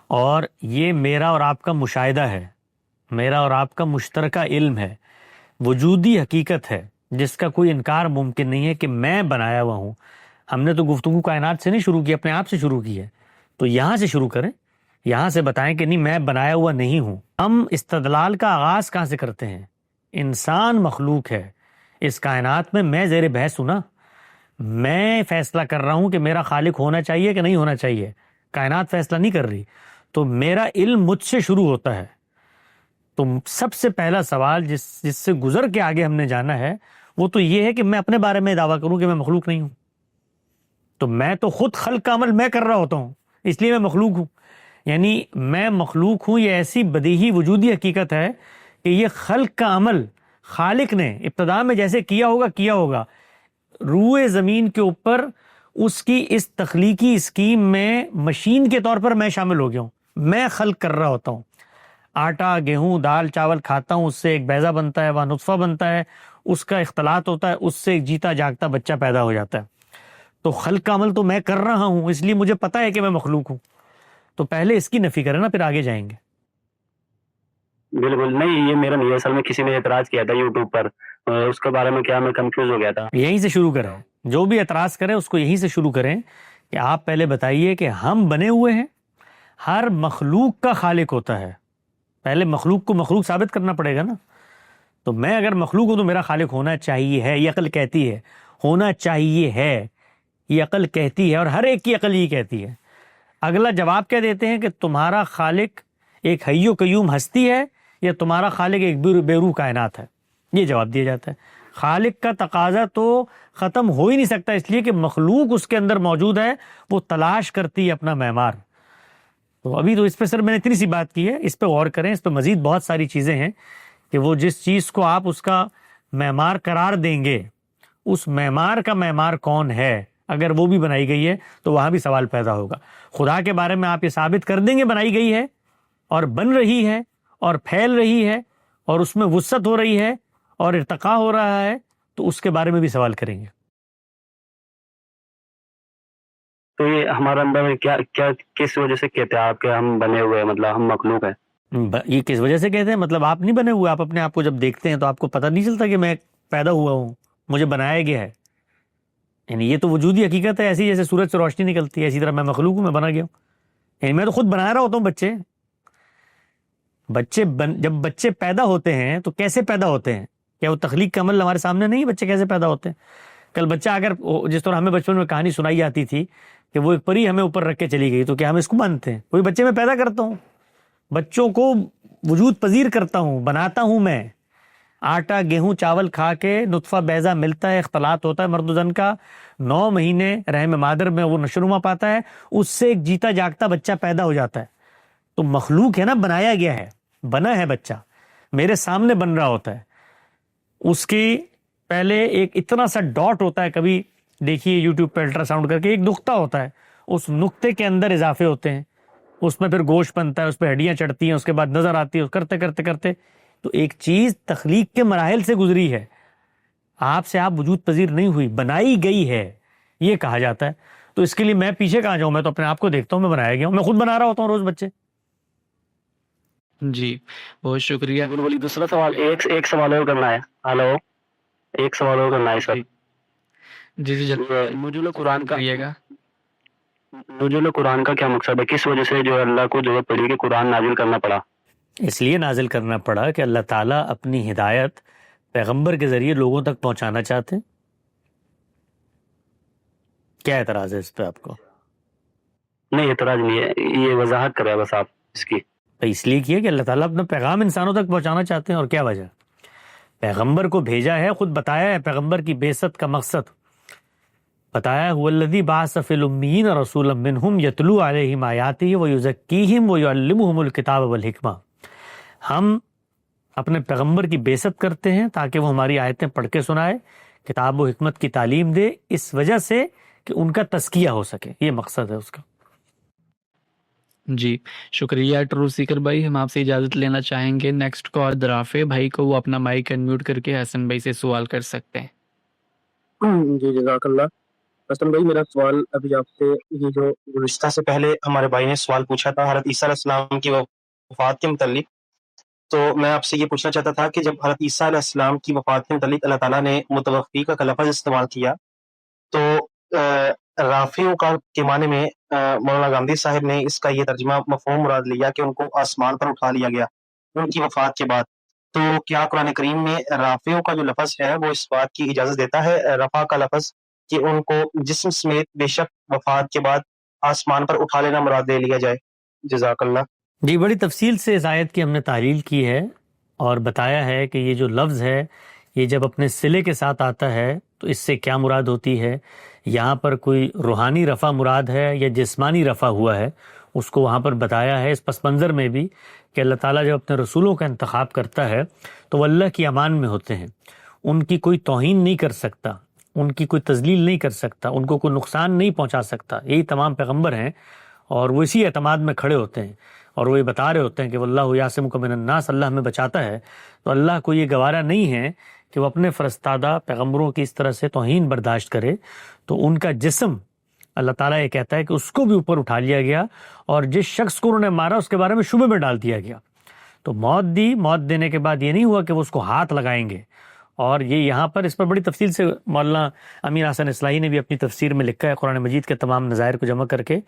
اور یہ میرا اور آپ کا مشاہدہ ہے، میرا اور آپ کا مشترکہ علم ہے، وجودی حقیقت ہے جس کا کوئی انکار ممکن نہیں ہے کہ میں بنایا ہوا ہوں۔ ہم نے تو گفتگو کائنات سے نہیں شروع کی، اپنے آپ سے شروع کی ہے، تو یہاں سے شروع کریں، یہاں سے بتائیں کہ نہیں میں بنایا ہوا نہیں ہوں۔ ہم استدلال کا آغاز کہاں سے کرتے ہیں؟ انسان مخلوق ہے اس کائنات میں زیر بحث ہوں نا، میں فیصلہ کر رہا ہوں کہ میرا خالق ہونا چاہیے کہ نہیں ہونا چاہیے، کائنات فیصلہ نہیں کر رہی، تو میرا علم مجھ سے شروع ہوتا ہے۔ تو سب سے پہلا سوال جس سے گزر کے آگے ہم نے جانا ہے وہ تو یہ ہے کہ میں اپنے بارے میں دعویٰ کروں کہ میں مخلوق نہیں ہوں، تو میں تو خود خلق کا عمل میں کر رہا ہوتا ہوں، اس لیے میں مخلوق ہوں، یعنی میں مخلوق ہوں، یہ ایسی بدیہی وجودی حقیقت ہے کہ یہ خلق کا عمل خالق نے ابتدا میں جیسے کیا ہوگا، روئے زمین کے اوپر اس کی اس تخلیقی اسکیم میں مشین کے طور پر میں شامل ہو گیا ہوں، میں خلق کر رہا ہوتا ہوں. آٹا، گیہوں، دال، چاول کھاتا ہوں، اس سے ایک بیضہ بنتا ہے، وہاں نطفہ بنتا ہے، اس کا اختلاط ہوتا ہے، اس سے ایک جیتا جاگتا بچہ پیدا ہو جاتا ہے. تو خلق کا عمل تو میں کر رہا ہوں، اس لیے مجھے پتا ہے کہ میں مخلوق ہوں. تو پہلے اس کی نفی کریں نا، پھر آگے جائیں گے. بالکل نہیں، یہ میرا نہیں ہے، اصل میں کسی نے اعتراض کیا تھا یوٹیوب پر، اس کے بارے میں کیا میں کنفیوز ہو گیا تھا. یہیں سے شروع کریں، جو بھی اعتراض کریں اس کو یہیں سے شروع کریں کہ آپ پہلے بتائیے کہ ہم بنے ہوئے ہیں، ہر مخلوق کا خالق ہوتا ہے. پہلے مخلوق کو مخلوق ثابت کرنا پڑے گا نا. تو میں اگر مخلوق ہوں تو میرا خالق ہونا چاہیے ہے، یہ عقل کہتی ہے. ہونا چاہیے ہے، یہ عقل کہتی ہے، اور ہر ایک کی عقل یہ کہتی ہے. اگلا جواب کیا دیتے ہیں کہ تمہارا خالق ایک حی و قیوم ہستی ہے یا تمہارا خالق ایک بے روح کائنات ہے. یہ جواب دیا جاتا ہے. خالق کا تقاضا تو ختم ہو ہی نہیں سکتا، اس لیے کہ مخلوق اس کے اندر موجود ہے، وہ تلاش کرتی ہے اپنا معمار. تو ابھی تو اس پہ سر میں نے اتنی سی بات کی ہے، اس پہ غور کریں. اس پہ مزید بہت ساری چیزیں ہیں کہ وہ جس چیز کو آپ اس کا معمار قرار دیں گے، اس معمار کا معمار کون ہے، اگر وہ بھی بنائی گئی ہے تو وہاں بھی سوال پیدا ہوگا. خدا کے بارے میں آپ یہ ثابت کر دیں گے بنائی گئی ہے اور بن رہی ہے اور پھیل رہی ہے اور اس میں وسعت ہو رہی ہے اور ارتقاء ہو رہا ہے، تو اس کے بارے میں بھی سوال کریں گے. تو یہ ہمارے اندر کیا کیا کس وجہ سے کہتے ہیں آپ کہ ہم بنے ہوئے ہیں، مطلب ہم مخلوق ہیں؟ یہ کس وجہ سے کہتے ہیں؟ مطلب آپ نہیں بنے ہوئے. آپ اپنے آپ کو جب دیکھتے ہیں تو آپ کو پتہ نہیں چلتا کہ میں پیدا ہوا ہوں، مجھے بنایا گیا ہے. یعنی یہ تو وجودی حقیقت ہے. ایسی جیسے سورج سے روشنی نکلتی ہے، اسی طرح میں مخلوق ہوں، میں بنا گیا ہوں. یعنی میں تو خود بنا رہا ہوتا ہوں. جب بچے پیدا ہوتے ہیں تو کیسے پیدا ہوتے ہیں؟ کیا وہ تخلیق کا عمل ہمارے سامنے نہیں؟ بچے کیسے پیدا ہوتے ہیں؟ کل بچہ اگر جس طرح ہمیں بچپن میں کہانی سنائی جاتی تھی کہ وہ ایک پری ہمیں اوپر رکھ کے چلی گئی، تو کیا ہم اس کو مانتے ہیں؟ وہی بچے میں پیدا کرتا ہوں، بچوں کو وجود پذیر کرتا ہوں، بناتا ہوں. میں آٹا، گیہوں، چاول کھا کے نطفہ بیضہ ملتا ہے، اختلاط ہوتا ہے مرد و زن کا، 9 مہینے رحم مادر میں وہ نشوونما پاتا ہے، اس سے ایک جیتا جاگتا بچہ پیدا ہو جاتا ہے. تو مخلوق ہے نا، بنایا گیا ہے، بنا ہے بچہ، میرے سامنے بن رہا ہوتا ہے. اس کی پہلے ایک اتنا سا ڈاٹ ہوتا ہے، کبھی دیکھیے یوٹیوب پہ الٹرا ساؤنڈ کر کے، ایک نقطہ ہوتا ہے، اس نقطے کے اندر اضافے ہوتے ہیں، اس میں پھر گوشت بنتا ہے، اس پہ ہڈیاں چڑھتی ہیں، اس کے بعد نظر آتی ہے، کرتے کرتے کرتے تو ایک چیز تخلیق کے مراحل سے گزری ہے. آپ سے آپ وجود پذیر نہیں ہوئی، بنائی گئی ہے، یہ کہا جاتا ہے. تو اس کے لیے میں پیچھے کہاں جاؤں؟ میں تو اپنے آپ کو دیکھتا ہوں، میں بنایا گیا ہوں، میں خود بنا رہا ہوتا ہوں روز بچے. جی بہت شکریہ. بولی دوسرا سوال، ایک سوال اور کرنا ہے. ہلو، ایک سوال اور کرنا ہے سر. جی نزول قرآن کا کریے گا. نزول قرآن کا کیا مقصد ہے؟ کس وجہ سے جو اللہ کو ضرورت پڑی کہ قرآن نازل کرنا پڑا؟ اس لیے نازل کرنا پڑا کہ اللہ تعالیٰ اپنی ہدایت پیغمبر کے ذریعے لوگوں تک پہنچانا چاہتے ہیں. کیا اعتراض ہے اس پہ آپ کو؟ نہیں اعتراض نہیں ہے، یہ وضاحت کرے بس آپ اس کی. اس لیے کیا کہ اللہ تعالیٰ اپنا پیغام انسانوں تک پہنچانا چاہتے ہیں. اور کیا وجہ؟ پیغمبر کو بھیجا ہے، خود بتایا ہے پیغمبر کی بعثت کا مقصد بتایا. هو الذی بعث فی الامیین رسولا منہم یتلو علیہم آیاتہ ویزکیہم ویعلمہم الکتاب والحکمہ. ہم اپنے پیغمبر کی بعثت کرتے ہیں تاکہ وہ ہماری آیتیں پڑھ کے سنائے، کتاب و حکمت کی تعلیم دے، اس وجہ سے کہ ان کا تزکیہ ہو سکے. یہ مقصد ہے اس کا. جی شکریہ ٹرو سیکر بھائی. ہم آپ سے اجازت لینا چاہیں گے. نیکسٹ کال درافے بھائی کو، وہ اپنا مائک انمیوٹ کر کے حسن بھائی سے سوال کر سکتے ہیں. جی جزاک اللہ. حسن بھائی میرا سوال ابھی آپ سے، یہ جو گزشتہ سے پہلے ہمارے بھائی نے سوال پوچھا تھا حضرت عیسیٰ علیہ السلام کی وفات کے متعلق، تو میں آپ سے یہ پوچھنا چاہتا تھا کہ جب حضرت عیسیٰ علیہ السلام کی وفات کے متعلق اللہ تعالیٰ نے متوفی کا لفظ استعمال کیا، تو رافعوں کا کے معنی میں مولانا گاندھی صاحب نے اس کا یہ ترجمہ مفہوم مراد لیا کہ ان کو آسمان پر اٹھا لیا گیا ان کی وفات کے بعد. تو کیا قرآن کریم میں رافعوں کا جو لفظ ہے وہ اس بات کی اجازت دیتا ہے، رفع کا لفظ، کہ ان کو جسم سمیت بے شک وفات کے بعد آسمان پر اٹھا لینا مراد لے لیا جائے؟ جزاک اللہ. جی بڑی تفصیل سے اس آیت کی ہم نے تحلیل کی ہے اور بتایا ہے کہ یہ جو لفظ ہے یہ جب اپنے صلے کے ساتھ آتا ہے تو اس سے کیا مراد ہوتی ہے. یہاں پر کوئی روحانی رفع مراد ہے یا جسمانی رفع ہوا ہے، اس کو وہاں پر بتایا ہے. اس پس منظر میں بھی کہ اللہ تعالیٰ جب اپنے رسولوں کا انتخاب کرتا ہے تو وہ اللہ کی امان میں ہوتے ہیں، ان کی کوئی توہین نہیں کر سکتا، ان کی کوئی تذلیل نہیں کر سکتا، ان کو کوئی نقصان نہیں پہنچا سکتا. یہی تمام پیغمبر ہیں اور وہ اسی اعتماد میں کھڑے ہوتے ہیں. اور وہ یہ بتا رہے ہوتے ہیں کہ واللہ یعصمک من الناس، اللہ ہمیں بچاتا ہے، تو اللہ کو یہ گوارا نہیں ہے کہ وہ اپنے فرستادہ پیغمبروں کی اس طرح سے توہین برداشت کرے، تو ان کا جسم اللہ تعالیٰ یہ کہتا ہے کہ اس کو بھی اوپر اٹھا لیا گیا، اور جس شخص کو انہوں نے مارا اس کے بارے میں شبہ میں ڈال دیا گیا۔ تو موت دی، موت دینے کے بعد یہ نہیں ہوا کہ وہ اس کو ہاتھ لگائیں گے، اور یہ یہاں پر اس پر بڑی تفصیل سے مولانا امین حسن اصلاحی نے بھی اپنی تفسیر میں لکھا ہے قرآن مجید کے تمام نظائر کو جمع کر کے،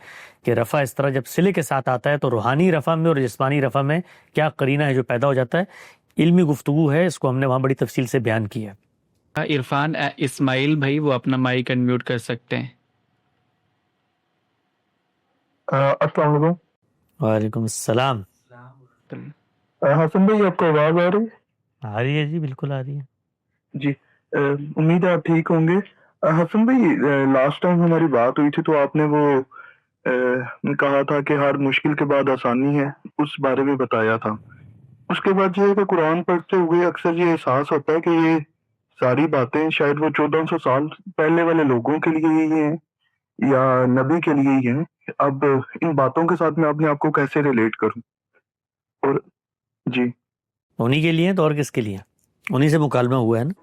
کہ رفع اس طرح جب صلے کے ساتھ آتا ہے تو روحانی رفع میں اور جسمانی رفع میں کیا قرینہ ہے جو پیدا ہو جاتا ہے، علمی گفتگو ہے، اس کو ہم نے وہاں بڑی تفصیل سے بیان کیا ہے۔ عرفان اسماعیل بھائی وہ اپنا مائک انمیوٹ کر سکتے ہیں۔ السلام علیکم۔ وعلیکم السلام۔ حسن بھائی آپ کو آواز آ رہی ہے؟ آ رہی ہے جی، بالکل آ رہی ہے جی، امید ہے آپ ٹھیک ہوں گے۔ حسن بھائی لاسٹ ٹائم ہماری بات ہوئی تھی تو آپ نے وہ کہا تھا کہ ہر مشکل کے بعد آسانی ہے، اس بارے میں بتایا تھا۔ اس کے بعد یہ ہے کہ قرآن پڑھتے ہوئے اکثر یہ احساس ہوتا ہے کہ یہ ساری باتیں شاید وہ 1400 سال پہلے والے لوگوں کے لیے ہی ہیں یا نبی کے لیے ہی ہیں۔ اب ان باتوں کے ساتھ میں اپنے آپ کو کیسے ریلیٹ کروں؟ اور جی انہی کے لیے تو اور کس کے لیے؟ انہی سے مکالمہ ہوا ہے نا۔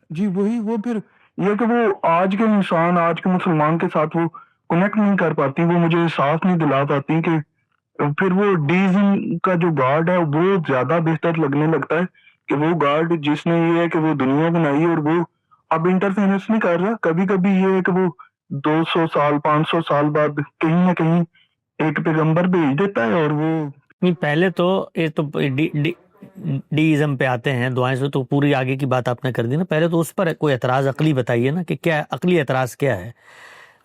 جی وہی، وہ پھر یہ کہ وہ آج کے انسان، آج کے مسلمان کے ساتھ وہ کنیکٹ نہیں کر پاتی، وہ مجھے احساس نہیں دلا پاتی کہ پھر وہ ڈیزم کا جو گاڈ ہے وہ زیادہ بہتر لگنے لگتا ہے کہ وہ گاڈ جس نے یہ ہے کہ وہ دنیا بنائی اور وہ اب انٹرفیئرنس نہیں کر رہا۔ کبھی کبھی یہ ہے کہ وہ 200 سال 500 سال بعد کہیں نہ کہیں ایک پیغمبر بھیج دیتا ہے، اور وہ پہلے تو یہ تو ڈیزم پہ آتے ہیں دعائیں سے، تو پوری آگے کی بات آپ نے کر دی نا۔ پہلے تو اس پر کوئی اعتراض عقلی بتائیے نا کہ کیا عقلی اعتراض کیا ہے۔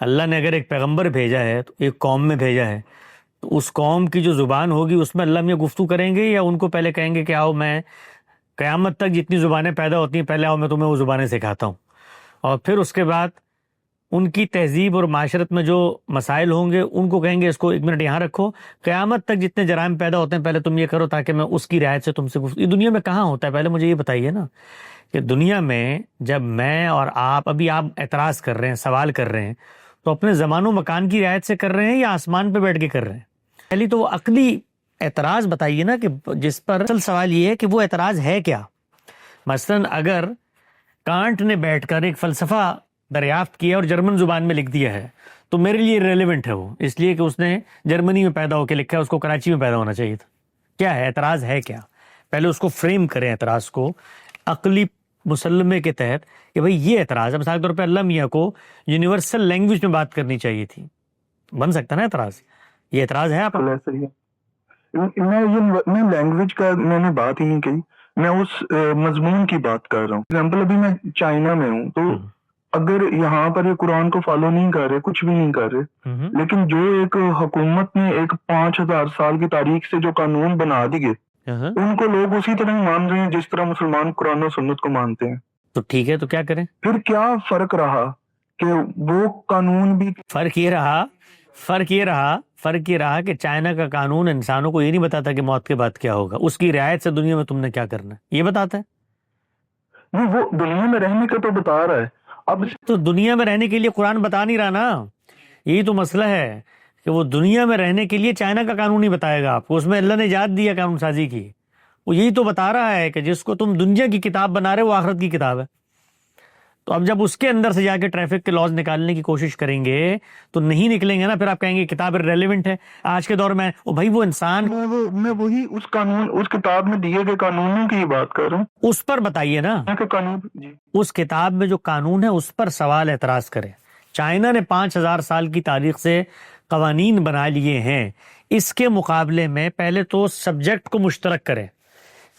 اللہ نے اگر ایک پیغمبر بھیجا ہے تو ایک قوم میں بھیجا ہے، تو اس قوم کی جو زبان ہوگی اس میں اللہ میں گفتگو کریں گے، یا ان کو پہلے کہیں گے کہ آؤ میں قیامت تک جتنی زبانیں پیدا ہوتی ہیں پہلے آؤ میں تمہیں وہ زبانیں سکھاتا ہوں، اور پھر اس کے بعد ان کی تہذیب اور معاشرت میں جو مسائل ہوں گے ان کو کہیں گے اس کو ایک منٹ یہاں رکھو، قیامت تک جتنے جرائم پیدا ہوتے ہیں پہلے تم یہ کرو تاکہ میں اس کی رعایت سے تم سے یہ دنیا میں کہاں ہوتا ہے؟ پہلے مجھے یہ بتائیے نا کہ دنیا میں جب میں اور آپ ابھی آپ اعتراض کر رہے ہیں، سوال کر رہے ہیں، تو اپنے زمان و مکان کی رعایت سے کر رہے ہیں یا آسمان پہ بیٹھ کے کر رہے ہیں؟ پہلی تو وہ عقلی اعتراض بتائیے نا کہ جس پر اصل سوال یہ ہے کہ وہ اعتراض ہے کیا۔ مثلا اگر کانٹ نے بیٹھ کر ایک فلسفہ دریافت کیا اور جرمن زبان میں لکھ دیا ہے تو میرے لیے ریلیونٹ ہے وہ، اس لیے کہ اس نے جرمنی میں پیدا ہو کے لکھا ہے، اس کو کراچی میں پیدا ہونا چاہیے تھا۔ کیا ہے اعتراض ہے کیا؟ پہلے اس کو فریم کریں اعتراض کو عقلی مسلمے کے تحت کہ بھئی یہ اعتراض ہے۔ مثال کے طور پہ اللہ میاں کو یونیورسل لینگویج میں بات کرنی چاہیے تھی، بن سکتا نا اعتراض؟ یہ اعتراض ہے آپ؟ میں لینگویج کا میں نے بات ہی نہیں کہی، میں اس مضمون کی بات کر رہا ہوں۔ ایگزامپل ابھی میں چائنا میں ہوں، تو اگر یہاں پر یہ قرآن کو فالو نہیں کر رہے، کچھ بھی نہیں کر رہے، لیکن جو ایک حکومت نے ایک 5000 سال کی تاریخ سے جو قانون بنا دیے ان کو لوگ اسی طرح مان رہے ہیں جس طرح مسلمان قرآن و سنت کو مانتے ہیں۔ تو ٹھیک ہے، تو کیا کریں؟ پھر کیا فرق رہا کہ وہ قانون بھی فرق یہ رہا کہ چائنا کا قانون انسانوں کو یہ نہیں بتاتا کہ موت کے بعد کیا ہوگا، اس کی رعایت سے دنیا میں تم نے کیا کرنا ہے یہ بتاتا ہے۔ نہیں، وہ دنیا میں رہنے کا تو بتا رہا ہے۔ اب تو دنیا میں رہنے کے لیے قرآن بتا نہیں رہا نا، یہی تو مسئلہ ہے کہ وہ دنیا میں رہنے کے لیے چائنا کا قانون نہیں بتائے گا آپ کو، اس میں اللہ نے اجازت دیا قانون سازی کی، وہ یہی تو بتا رہا ہے کہ جس کو تم دنیا کی کتاب بنا رہے وہ آخرت کی کتاب ہے۔ تو اب جب اس کے اندر سے جا کے ٹریفک کے لاز نکالنے کی کوشش کریں گے تو نہیں نکلیں گے نا، پھر آپ کہیں گے کتاب ریلیونٹ ہے آج کے دور میں۔ بھائی وہ انسان، میں وہی اس قانون، اس کتاب میں دیے گئے قانونوں کی بات کر رہا ہوں، اس پر بتائیے نا قانون۔ اس کتاب میں جو قانون ہے اس پر سوال اعتراض کریں۔ چائنا نے 5000 سال کی تاریخ سے قوانین بنا لیے ہیں، اس کے مقابلے میں پہلے تو سبجیکٹ کو مشترک کریں،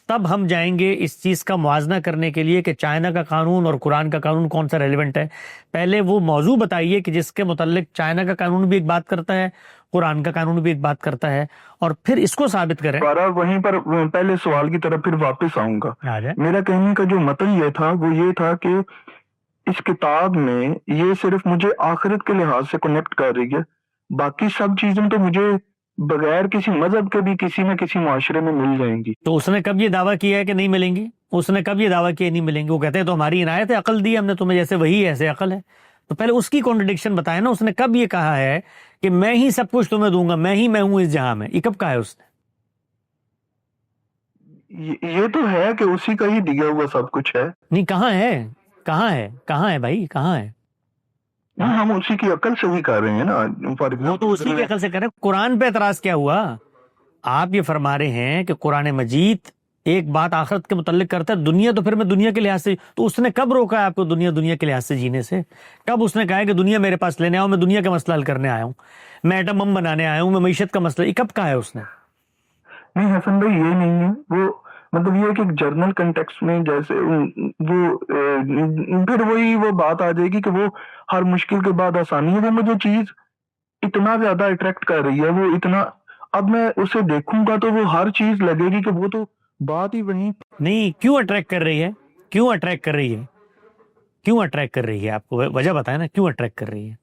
تب ہم جائیں گے اس چیز کا موازنہ کرنے کے لیے کہ چائنا کا قانون اور قرآن کا قانون کون سا ریلیونٹ ہے۔ پہلے وہ موضوع بتائیے کہ جس کے متعلق چائنا کا قانون بھی ایک بات کرتا ہے، قرآن کا قانون بھی ایک بات کرتا ہے، اور پھر اس کو ثابت کریں۔ وہیں پر پہلے سوال کی طرف پھر واپس آؤں گا۔ میرا کہنے کا جو مطلب یہ تھا وہ یہ تھا کہ اس کتاب میں یہ صرف مجھے آخرت کے لحاظ سے کنیکٹ کر رہی ہے، باقی سب چیزیں تو مجھے بغیر کسی مذہب کے بھی کسی نہ کسی معاشرے میں مل جائیں گی۔ تو اس نے کب یہ دعویٰ کیا ہے کہ نہیں ملیں گی؟ اس نے کب یہ دعویٰ کیا نہیں ملیں گی؟ وہ کہتے ہیں تو ہماری عنایت ہے، عقل دی ہم نے تمہیں، جیسے وہی ایسے عقل ہے۔ تو پہلے اس کی کانٹرڈکشن بتائیں نا، اس نے کب یہ کہا ہے کہ میں ہی سب کچھ تمہیں دوں گا، میں ہی میں ہوں اس جہاں میں؟ یہ کب کہا ہے اس نے؟ یہ تو ہے کہ اسی کا ہی دیا ہوا سب کچھ ہے. نہیں، کہاں ہے بھائی، کہاں ہے؟ ہم اسی کی عقل سے ہی کر رہے ہیں نا. وہ تو اسی کی عقل سے کر رہے ہیں. قرآن پہ اعتراض کیا ہوا؟ آپ یہ فرما رہے ہیں کہ قرآن مجید ایک بات آخرت کے متعلق کرتا ہے، دنیا تو پھر میں دنیا کے لحاظ سے، تو اس نے کب روکا ہے آپ کو دنیا کے لحاظ سے جینے سے؟ کب اس نے کہا ہے کہ دنیا میرے پاس لینے آؤ، میں دنیا کا مسئلہ حل کرنے آیا ہوں، میں ایٹم بم بنانے آیا ہوں، میں معیشت کا مسئلہ، یہ کب کہا ہے اس نے؟ نہیں حسن بھائی، یہ نہیں ہے. وہ مطلب یہ ہے کہ جرنل کنٹیکسٹ میں جیسے وہ پھر وہی وہ بات آ جائے گی کہ وہ ہر مشکل کے بعد آسانی ہے. وہ مجھے چیز اتنا زیادہ اٹریکٹ کر رہی ہے، وہ اتنا، اب میں اسے دیکھوں گا تو وہ ہر چیز لگے گی کہ وہ تو بات ہی وہیں. نہیں، کیوں اٹریکٹ کر رہی ہے؟ کیوں اٹریکٹ کر رہی ہے؟ آپ کو وجہ بتائیں نا، کیوں اٹریکٹ کر رہی ہے؟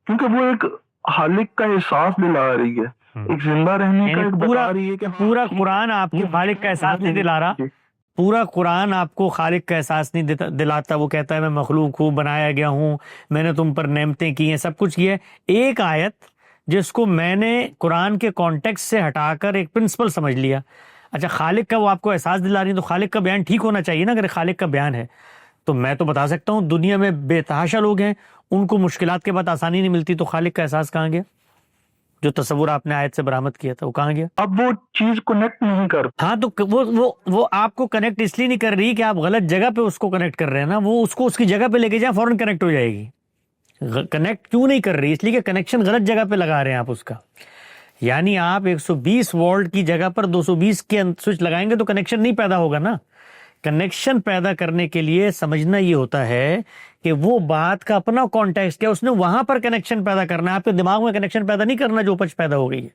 کیونکہ وہ ایک خالق کا احساس دلا رہی ہے، ایک زندہ رہنے کا، ایک بتا رہی ہے کہ پورا قرآن آپ کو خالق کا احساس نہیں دلا رہا. پورا قرآن آپ کو خالق کا احساس نہیں دلاتا. وہ کہتا ہے میں مخلوق ہوں، بنایا گیا ہوں، میں نے تم پر نعمتیں کی ہیں، سب کچھ کیا ہے. ایک آیت جس کو میں نے قرآن کے کانٹیکسٹ سے ہٹا کر ایک پرنسپل سمجھ لیا. اچھا، خالق کا وہ آپ کو احساس دلا رہی ہے، تو خالق کا بیان ٹھیک ہونا چاہیے نا. اگر خالق کا بیان ہے تو میں تو بتا سکتا ہوں دنیا میں بے تحاشا لوگ ہیں، ان کو مشکلات کے بعد آسانی نہیں ملتی، تو خالق کا احساس کہاں گیا؟ جو تصور آپ نے آیت سے برآمد کیا تھا وہ کہاں گیا؟ اب وہ چیز کنیکٹ نہیں کر. ہاں، تو وہ آپ کو کنیکٹ اس لیے نہیں کر رہی کہ آپ غلط جگہ پہ اس کو کنیکٹ کر رہے ہیں نا. وہ اس کو اس کی جگہ پہ لے کے جائیں، فوراً کنیکٹ ہو جائے گی. کنیکٹ کیوں نہیں کر رہی؟ اس لیے کہ کنیکشن غلط جگہ پہ لگا رہے ہیں آپ اس کا. یعنی آپ 120 وولٹ کی جگہ پر 220 کے سوئچ لگائیں گے تو کنیکشن نہیں پیدا ہوگا نا. کنیکشن پیدا کرنے کے لیے سمجھنا یہ ہوتا ہے کہ وہ بات کا اپنا کانٹیکسٹ کیا، اس نے وہاں پر کنیکشن پیدا کرنا ہے. آپ کے دماغ میں کنیکشن پیدا نہیں کرنا جو اپچ پیدا ہو گئی ہے،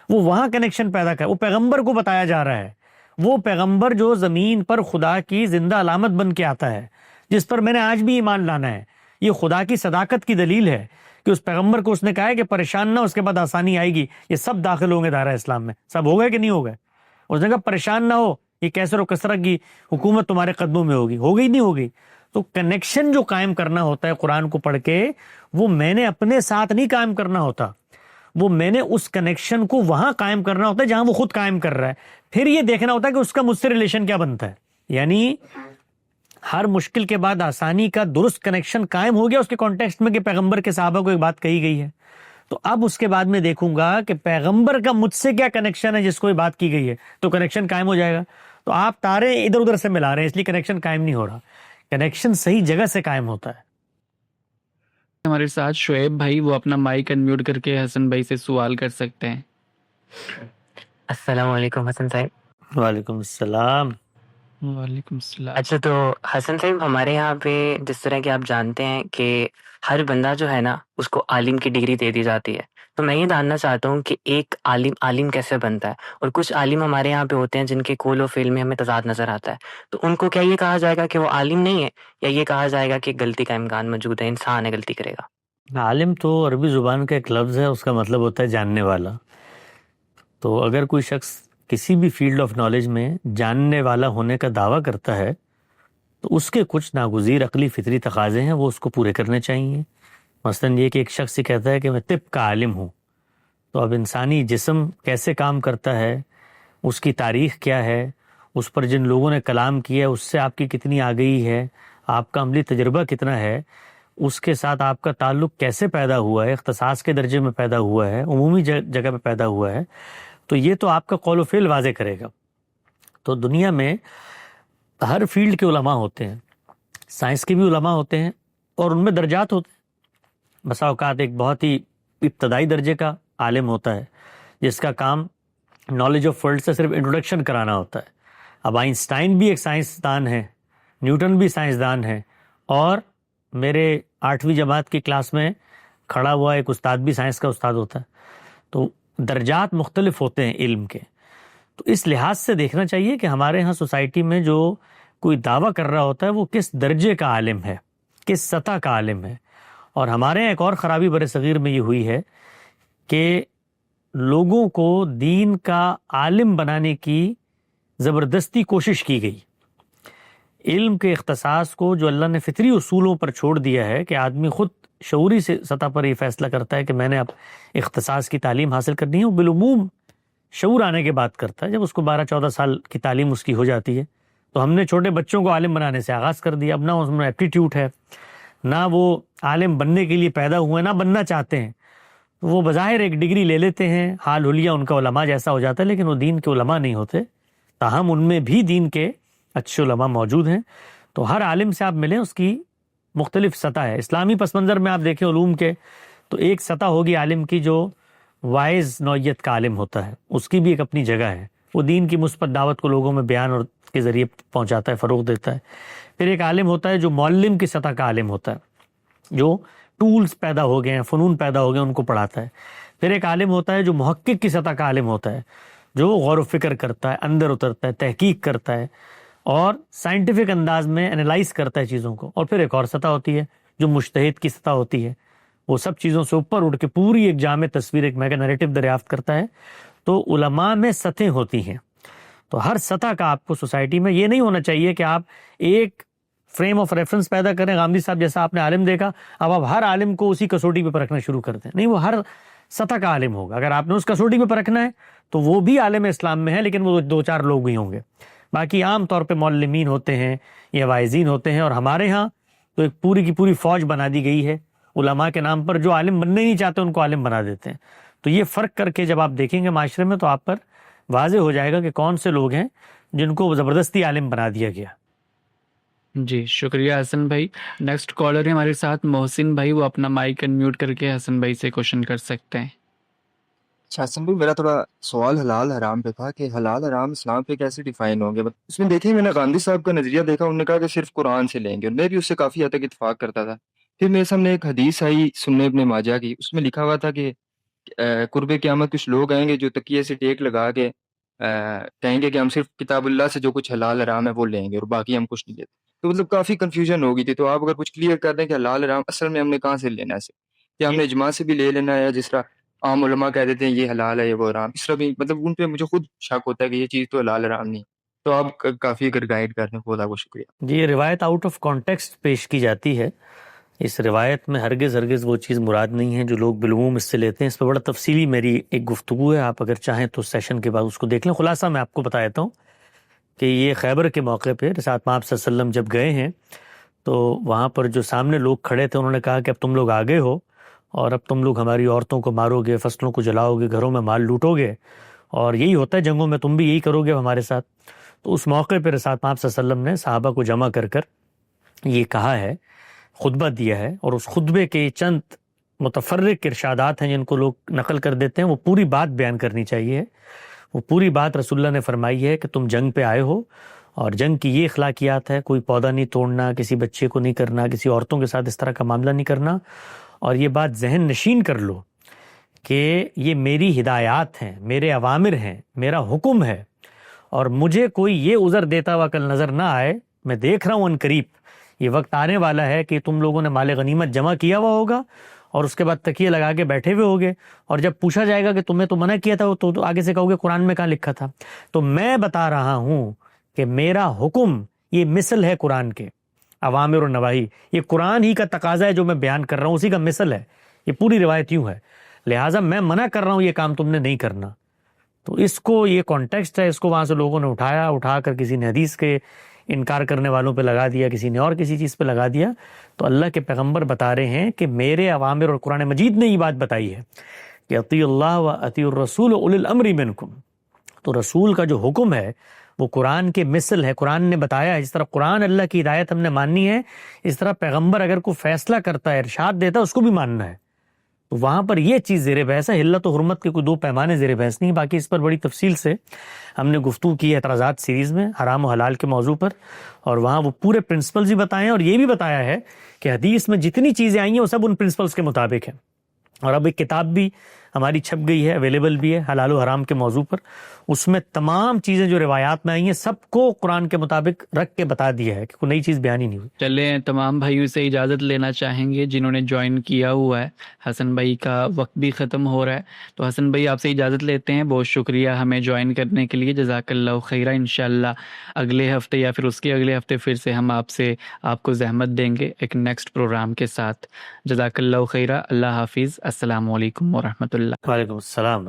وہ وہاں کنیکشن پیدا کر. وہ پیغمبر کو بتایا جا رہا ہے، وہ پیغمبر جو زمین پر خدا کی زندہ علامت بن کے آتا ہے، جس پر میں نے آج بھی ایمان لانا ہے. یہ خدا کی صداقت کی دلیل ہے کہ اس پیغمبر کو اس نے کہا ہے کہ پریشان نہ، اس کے بعد آسانی آئے گی. یہ سب داخل ہوں گے دائرہ اسلام میں. سب ہو گئے کہ نہیں ہو گئے؟ اس نے کہا پریشان نہ ہو، یہ کیسر و کثرت کی حکومت تمہارے قدموں میں ہوگی. ہو گئی نہیں ہوگی؟ تو کنیکشن جو قائم کرنا ہوتا ہے قرآن کو پڑھ کے، وہ میں نے اپنے ساتھ نہیں قائم کرنا ہوتا، وہ میں نے اس کنیکشن کو وہاں قائم کرنا ہوتا ہے جہاں وہ خود قائم کر رہا ہے. پھر یہ دیکھنا ہوتا ہے کہ اس کا مجھ سے ریلیشن کیا بنتا ہے. یعنی ہر مشکل کے بعد آسانی کا درست کنیکشن قائم ہو گیا اس کے کانٹیکسٹ میں کہ پیغمبر کے صحابہ کو ایک بات کہی گئی ہے. تو اب اس کے بعد میں دیکھوں گا کہ پیغمبر کا مجھ سے کیا کنیکشن ہے جس کو یہ بات کی گئی ہے، تو کنیکشن قائم ہو جائے گا. تو آپ تارے ادھر ادھر سے ملا رہے ہیں، اس لیے کنیکشن قائم نہیں ہو رہا. کنیکشن صحیح جگہ سے قائم ہوتا ہے. ہمارے ساتھ شعیب بھائی، وہ اپنا مائک انمیوٹ کر کے حسن بھائی سے سوال کر سکتے ہیں. السلام علیکم حسن صاحب. وعلیکم السلام. وعلیکم السلام. اچھا، تو حسن صاحب ہمارے یہاں پہ جس طرح کہ آپ جانتے ہیں کہ ہر بندہ جو ہے نا اس کو عالم کی ڈگری دے دی جاتی ہے. تو میں یہ جاننا چاہتا ہوں کہ ایک عالم کیسے بنتا ہے؟ اور کچھ عالم ہمارے یہاں پہ ہوتے ہیں جن کے قول و فعل میں ہمیں تضاد نظر آتا ہے، تو ان کو کیا یہ کہا جائے گا کہ وہ عالم نہیں ہے، یا یہ کہا جائے گا کہ غلطی کا امکان موجود ہے، انسان ہے، غلطی کرے گا؟ عالم تو عربی زبان کا ایک لفظ ہے، اس کا مطلب ہوتا ہے جاننے والا. تو اگر کوئی شخص کسی بھی فیلڈ آف نالج میں جاننے والا ہونے کا دعویٰ کرتا ہے تو اس کے کچھ ناگزیر عقلی فطری تقاضے ہیں، وہ اس کو پورے کرنے چاہیے. مثلاً یہ کہ ایک شخص یہ کہتا ہے کہ میں طب کا عالم ہوں، تو اب انسانی جسم کیسے کام کرتا ہے، اس کی تاریخ کیا ہے، اس پر جن لوگوں نے کلام کیا ہے اس سے آپ کی کتنی آگہی ہے، آپ کا عملی تجربہ کتنا ہے، اس کے ساتھ آپ کا تعلق کیسے پیدا ہوا ہے، اختصاص کے درجے میں پیدا ہوا ہے، عمومی جگہ پہ پیدا ہوا ہے، تو یہ تو آپ کا قول و فعل واضح کرے گا. تو دنیا میں ہر فیلڈ کے علماء ہوتے ہیں، سائنس کے بھی علماء ہوتے ہیں اور ان میں درجات ہوتے ہیں. بسا اوقات ایک بہت ہی ابتدائی درجے کا عالم ہوتا ہے جس کا کام نالج آف ورلڈ سے صرف انٹروڈکشن کرانا ہوتا ہے. اب آئنسٹائن بھی ایک سائنسدان ہے، نیوٹن بھی سائنسدان ہے، اور میرے 8ویں جماعت کی کلاس میں کھڑا ہوا ایک استاد بھی سائنس کا استاد ہوتا ہے. تو درجات مختلف ہوتے ہیں علم کے. تو اس لحاظ سے دیکھنا چاہیے کہ ہمارے ہاں سوسائٹی میں جو کوئی دعویٰ کر رہا ہوتا ہے وہ کس درجے کا عالم ہے، کس سطح کا عالم ہے. اور ہمارے یہاں ایک اور خرابی بر صغیر میں یہ ہوئی ہے کہ لوگوں کو دین کا عالم بنانے کی زبردستی کوشش کی گئی. علم کے اختصاص کو جو اللہ نے فطری اصولوں پر چھوڑ دیا ہے کہ آدمی خود شعوری سے سطح پر یہ فیصلہ کرتا ہے کہ میں نے اب اختصاص کی تعلیم حاصل کرنی ہے، وہ بالعموم شعور آنے کے بعد کرتا ہے، جب اس کو 12-14 سال کی تعلیم اس کی ہو جاتی ہے. تو ہم نے چھوٹے بچوں کو عالم بنانے سے آغاز کر دیا. اب نہ اس میں ایپٹیٹیوڈ ہے، نہ وہ عالم بننے کے لیے پیدا ہوئے، نہ بننا چاہتے ہیں. وہ بظاہر ایک ڈگری لے لیتے ہیں، حال حلیہ ان کا علماء جیسا ہو جاتا ہے، لیکن وہ دین کے علماء نہیں ہوتے. تاہم ان میں بھی دین کے اچھے علماء موجود ہیں. تو ہر عالم سے آپ ملیں، اس کی مختلف سطح ہے. اسلامی پس منظر میں آپ دیکھیں علوم کے، تو ایک سطح ہوگی عالم کی جو وائز نوعیت کا عالم ہوتا ہے، اس کی بھی ایک اپنی جگہ ہے. وہ دین کی مثبت دعوت کو لوگوں میں بیان اور کے ذریعے پہنچاتا ہے، فروغ دیتا ہے. پھر ایک عالم ہوتا ہے جو معلم کی سطح کا عالم ہوتا ہے، جو ٹولز پیدا ہو گئے ہیں، فنون پیدا ہو گئے ہیں، ان کو پڑھاتا ہے. پھر ایک عالم ہوتا ہے جو محقق کی سطح کا عالم ہوتا ہے، جو غور و فکر کرتا ہے، اندر اترتا ہے، تحقیق کرتا ہے اور سائنٹیفک انداز میں انالائز کرتا ہے چیزوں کو. اور پھر ایک اور سطح ہوتی ہے جو مجتہد کی سطح ہوتی ہے، وہ سب چیزوں سے اوپر اٹھ کے پوری ایک جامع تصویر، ایک میگا نیریٹو دریافت کرتا ہے. تو علماء میں سطحیں ہوتی ہیں. تو ہر سطح کا آپ کو سوسائٹی میں یہ نہیں ہونا چاہیے کہ آپ ایک فریم آف ریفرنس پیدا کریں. غامدی صاحب جیسا آپ نے عالم دیکھا، اب آپ ہر عالم کو اسی کسوٹی پہ پرکھنا شروع کر دیں. نہیں، وہ ہر سطح کا عالم ہوگا. اگر آپ نے اس کسوٹی پہ پرکھنا ہے تو وہ بھی عالم اسلام میں ہے، لیکن وہ 2-4 لوگ ہی ہوں گے. باقی عام طور پہ معلمین ہوتے ہیں یا واعظین ہوتے ہیں. اور ہمارے ہاں تو ایک پوری کی پوری فوج بنا دی گئی ہے علماء کے نام پر، جو عالم بننے نہیں چاہتے ان کو عالم بنا دیتے ہیں. تو یہ فرق کر کے جب آپ دیکھیں گے معاشرے میں، تو آپ پر واضح ہو جائے گا کہ کون سے لوگ ہیں جن کو زبردستی عالم بنا دیا گیا. جی شکریہ حسن بھائی. نیکسٹ کالر ہے ہمارے ساتھ محسن بھائی، وہ اپنا مائک انمیوٹ کر کے حسن بھائی سے کوشچن کر سکتے ہیں. اچھا حسن بھائی، میرا تھوڑا سوال حلال حرام پہ تھا کہ حلال حرام اسلام پہ کیسے ڈیفائن ہوں گے. اس میں دیکھیں، میں نے غامدی صاحب کا نظریہ دیکھا، انہوں نے کہا کہ صرف قرآن سے لیں گے، اور میں بھی اس سے کافی حد تک اتفاق کرتا تھا. پھر میرے سامنے ایک حدیث آئی سنن ابن ماجہ کی، اس میں لکھا ہوا تھا کہ قرب قیامت کچھ لوگ آئیں گے جو تکیے سے ٹیک لگا کے کہیں گے کہ ہم صرف کتاب اللہ سے جو کچھ حلال حرام ہے وہ لیں گے اور باقی ہم کچھ نہیں لیتے. تو مطلب کافی کنفیوژن ہو گئی تھی. تو آپ اگر کچھ کلیئر کر دیں کہ حلال حرام اصل میں ہم نے کہاں سے لینا ہے، کیا ہم نے اجماع سے بھی لے لینا ہے، یا جس طرح عام علماء کہہ دیتے ہیں یہ حلال ہے یہ وہ حرام، اس طرح بھی مطلب ان پہ مجھے خود شک ہوتا ہے کہ یہ چیز تو حلال حرام نہیں. تو آپ کافی اگر گائیڈ کر دیں، خدا کو شکریہ. جی، یہ روایت آؤٹ آف کانٹیکسٹ پیش کی جاتی ہے. اس روایت میں ہرگز وہ چیز مراد نہیں ہے جو لوگ بالعموم اس سے لیتے ہیں. اس پہ بڑا تفصیلی میری ایک گفتگو ہے، آپ اگر چاہیں تو سیشن کے بعد اس کو دیکھ لیں. خلاصہ میں آپ کو بتا دیتا ہوں کہ یہ خیبر کے موقع پہ رسالت مآب صلی اللہ علیہ وسلم جب گئے ہیں تو وہاں پر جو سامنے لوگ کھڑے تھے، انہوں نے کہا کہ اب تم لوگ آگے ہو اور اب تم لوگ ہماری عورتوں کو مارو گے، فصلوں کو جلاؤ گے، گھروں میں مال لوٹو گے، اور یہی ہوتا ہے جنگوں میں، تم بھی یہی کرو گے ہمارے ساتھ. تو اس موقع پہ رسالت مآب صلی اللہ علیہ وسلم نے صحابہ کو جمع کر یہ کہا ہے، خطبہ دیا ہے. اور اس خطبے کے چند متفرق ارشادات ہیں جن کو لوگ نقل کر دیتے ہیں، وہ پوری بات بیان کرنی چاہیے. وہ پوری بات رسول اللہ نے فرمائی ہے کہ تم جنگ پہ آئے ہو اور جنگ کی یہ اخلاقیات ہے، کوئی پودا نہیں توڑنا، کسی بچے کو نہیں کرنا، کسی عورتوں کے ساتھ اس طرح کا معاملہ نہیں کرنا. اور یہ بات ذہن نشین کر لو کہ یہ میری ہدایات ہیں، میرے اوامر ہیں، میرا حکم ہے، اور مجھے کوئی یہ عذر دیتا ہوا کل نظر نہ آئے. میں دیکھ رہا ہوں ان قریب یہ وقت آنے والا ہے کہ تم لوگوں نے مال غنیمت جمع کیا ہوا ہوگا اور اس کے بعد تکیے لگا کے بیٹھے ہوئے ہوگے، اور جب پوچھا جائے گا کہ تمہیں تو منع کیا تھا تو آگے سے کہو گے قرآن میں کہاں لکھا تھا. تو میں بتا رہا ہوں کہ میرا حکم یہ مثل ہے قرآن کے اوامر و نواہی، یہ قرآن ہی کا تقاضا ہے جو میں بیان کر رہا ہوں، اسی کا مثل ہے. یہ پوری روایت یوں ہے، لہٰذا میں منع کر رہا ہوں یہ کام تم نے نہیں کرنا. تو اس کو یہ کانٹیکسٹ ہے، اس کو وہاں سے لوگوں نے اٹھا کر کسی نے حدیث کے انکار کرنے والوں پہ لگا دیا، کسی نے اور کسی چیز پہ لگا دیا. تو اللہ کے پیغمبر بتا رہے ہیں کہ میرے اوامر، اور قرآن مجید نے یہ بات بتائی ہے کہ اطیعوا اللہ و اطیعوا الرسول اولی الامر منکم. تو رسول کا جو حکم ہے وہ قرآن کے مثل ہے. قرآن نے بتایا ہے، جس طرح قرآن اللہ کی ہدایت ہم نے ماننی ہے، اس طرح پیغمبر اگر کوئی فیصلہ کرتا ہے، ارشاد دیتا ہے، اس کو بھی ماننا ہے. تو وہاں پر یہ چیز زیر بحث ہے. حلت و حرمت کے کوئی دو پیمانے زیر بحث نہیں. باقی اس پر بڑی تفصیل سے ہم نے گفتگو کی ہے اعتراضات سیریز میں حرام و حلال کے موضوع پر، اور وہاں وہ پورے پرنسپلز بھی بتائے ہیں، اور یہ بھی بتایا ہے کہ حدیث میں جتنی چیزیں آئی ہیں وہ سب ان پرنسپلز کے مطابق ہیں. اور اب ایک کتاب بھی ہماری چھپ گئی ہے، اویلیبل بھی ہے حلال و حرام کے موضوع پر. اس میں تمام چیزیں جو روایات میں آئی ہیں سب کو قرآن کے مطابق رکھ کے بتا دیا ہے کہ کوئی نئی چیز بیان ہی نہیں ہوئی. چلیں تمام بھائیوں سے اجازت لینا چاہیں گے جنہوں نے جوائن کیا ہوا ہے. حسن بھائی کا وقت بھی ختم ہو رہا ہے، تو حسن بھائی آپ سے اجازت لیتے ہیں. بہت شکریہ ہمیں جوائن کرنے کے لیے، جزاک اللہ خیرہ. انشاءاللہ اگلے ہفتے یا پھر اس کے اگلے ہفتے پھر سے ہم آپ کو زحمت دیں گے ایک نیکسٹ پروگرام کے ساتھ. جزاک اللہ خیرہ. اللہ حافظ. السلام علیکم ورحمۃ اللہ. وعلیکم السلام.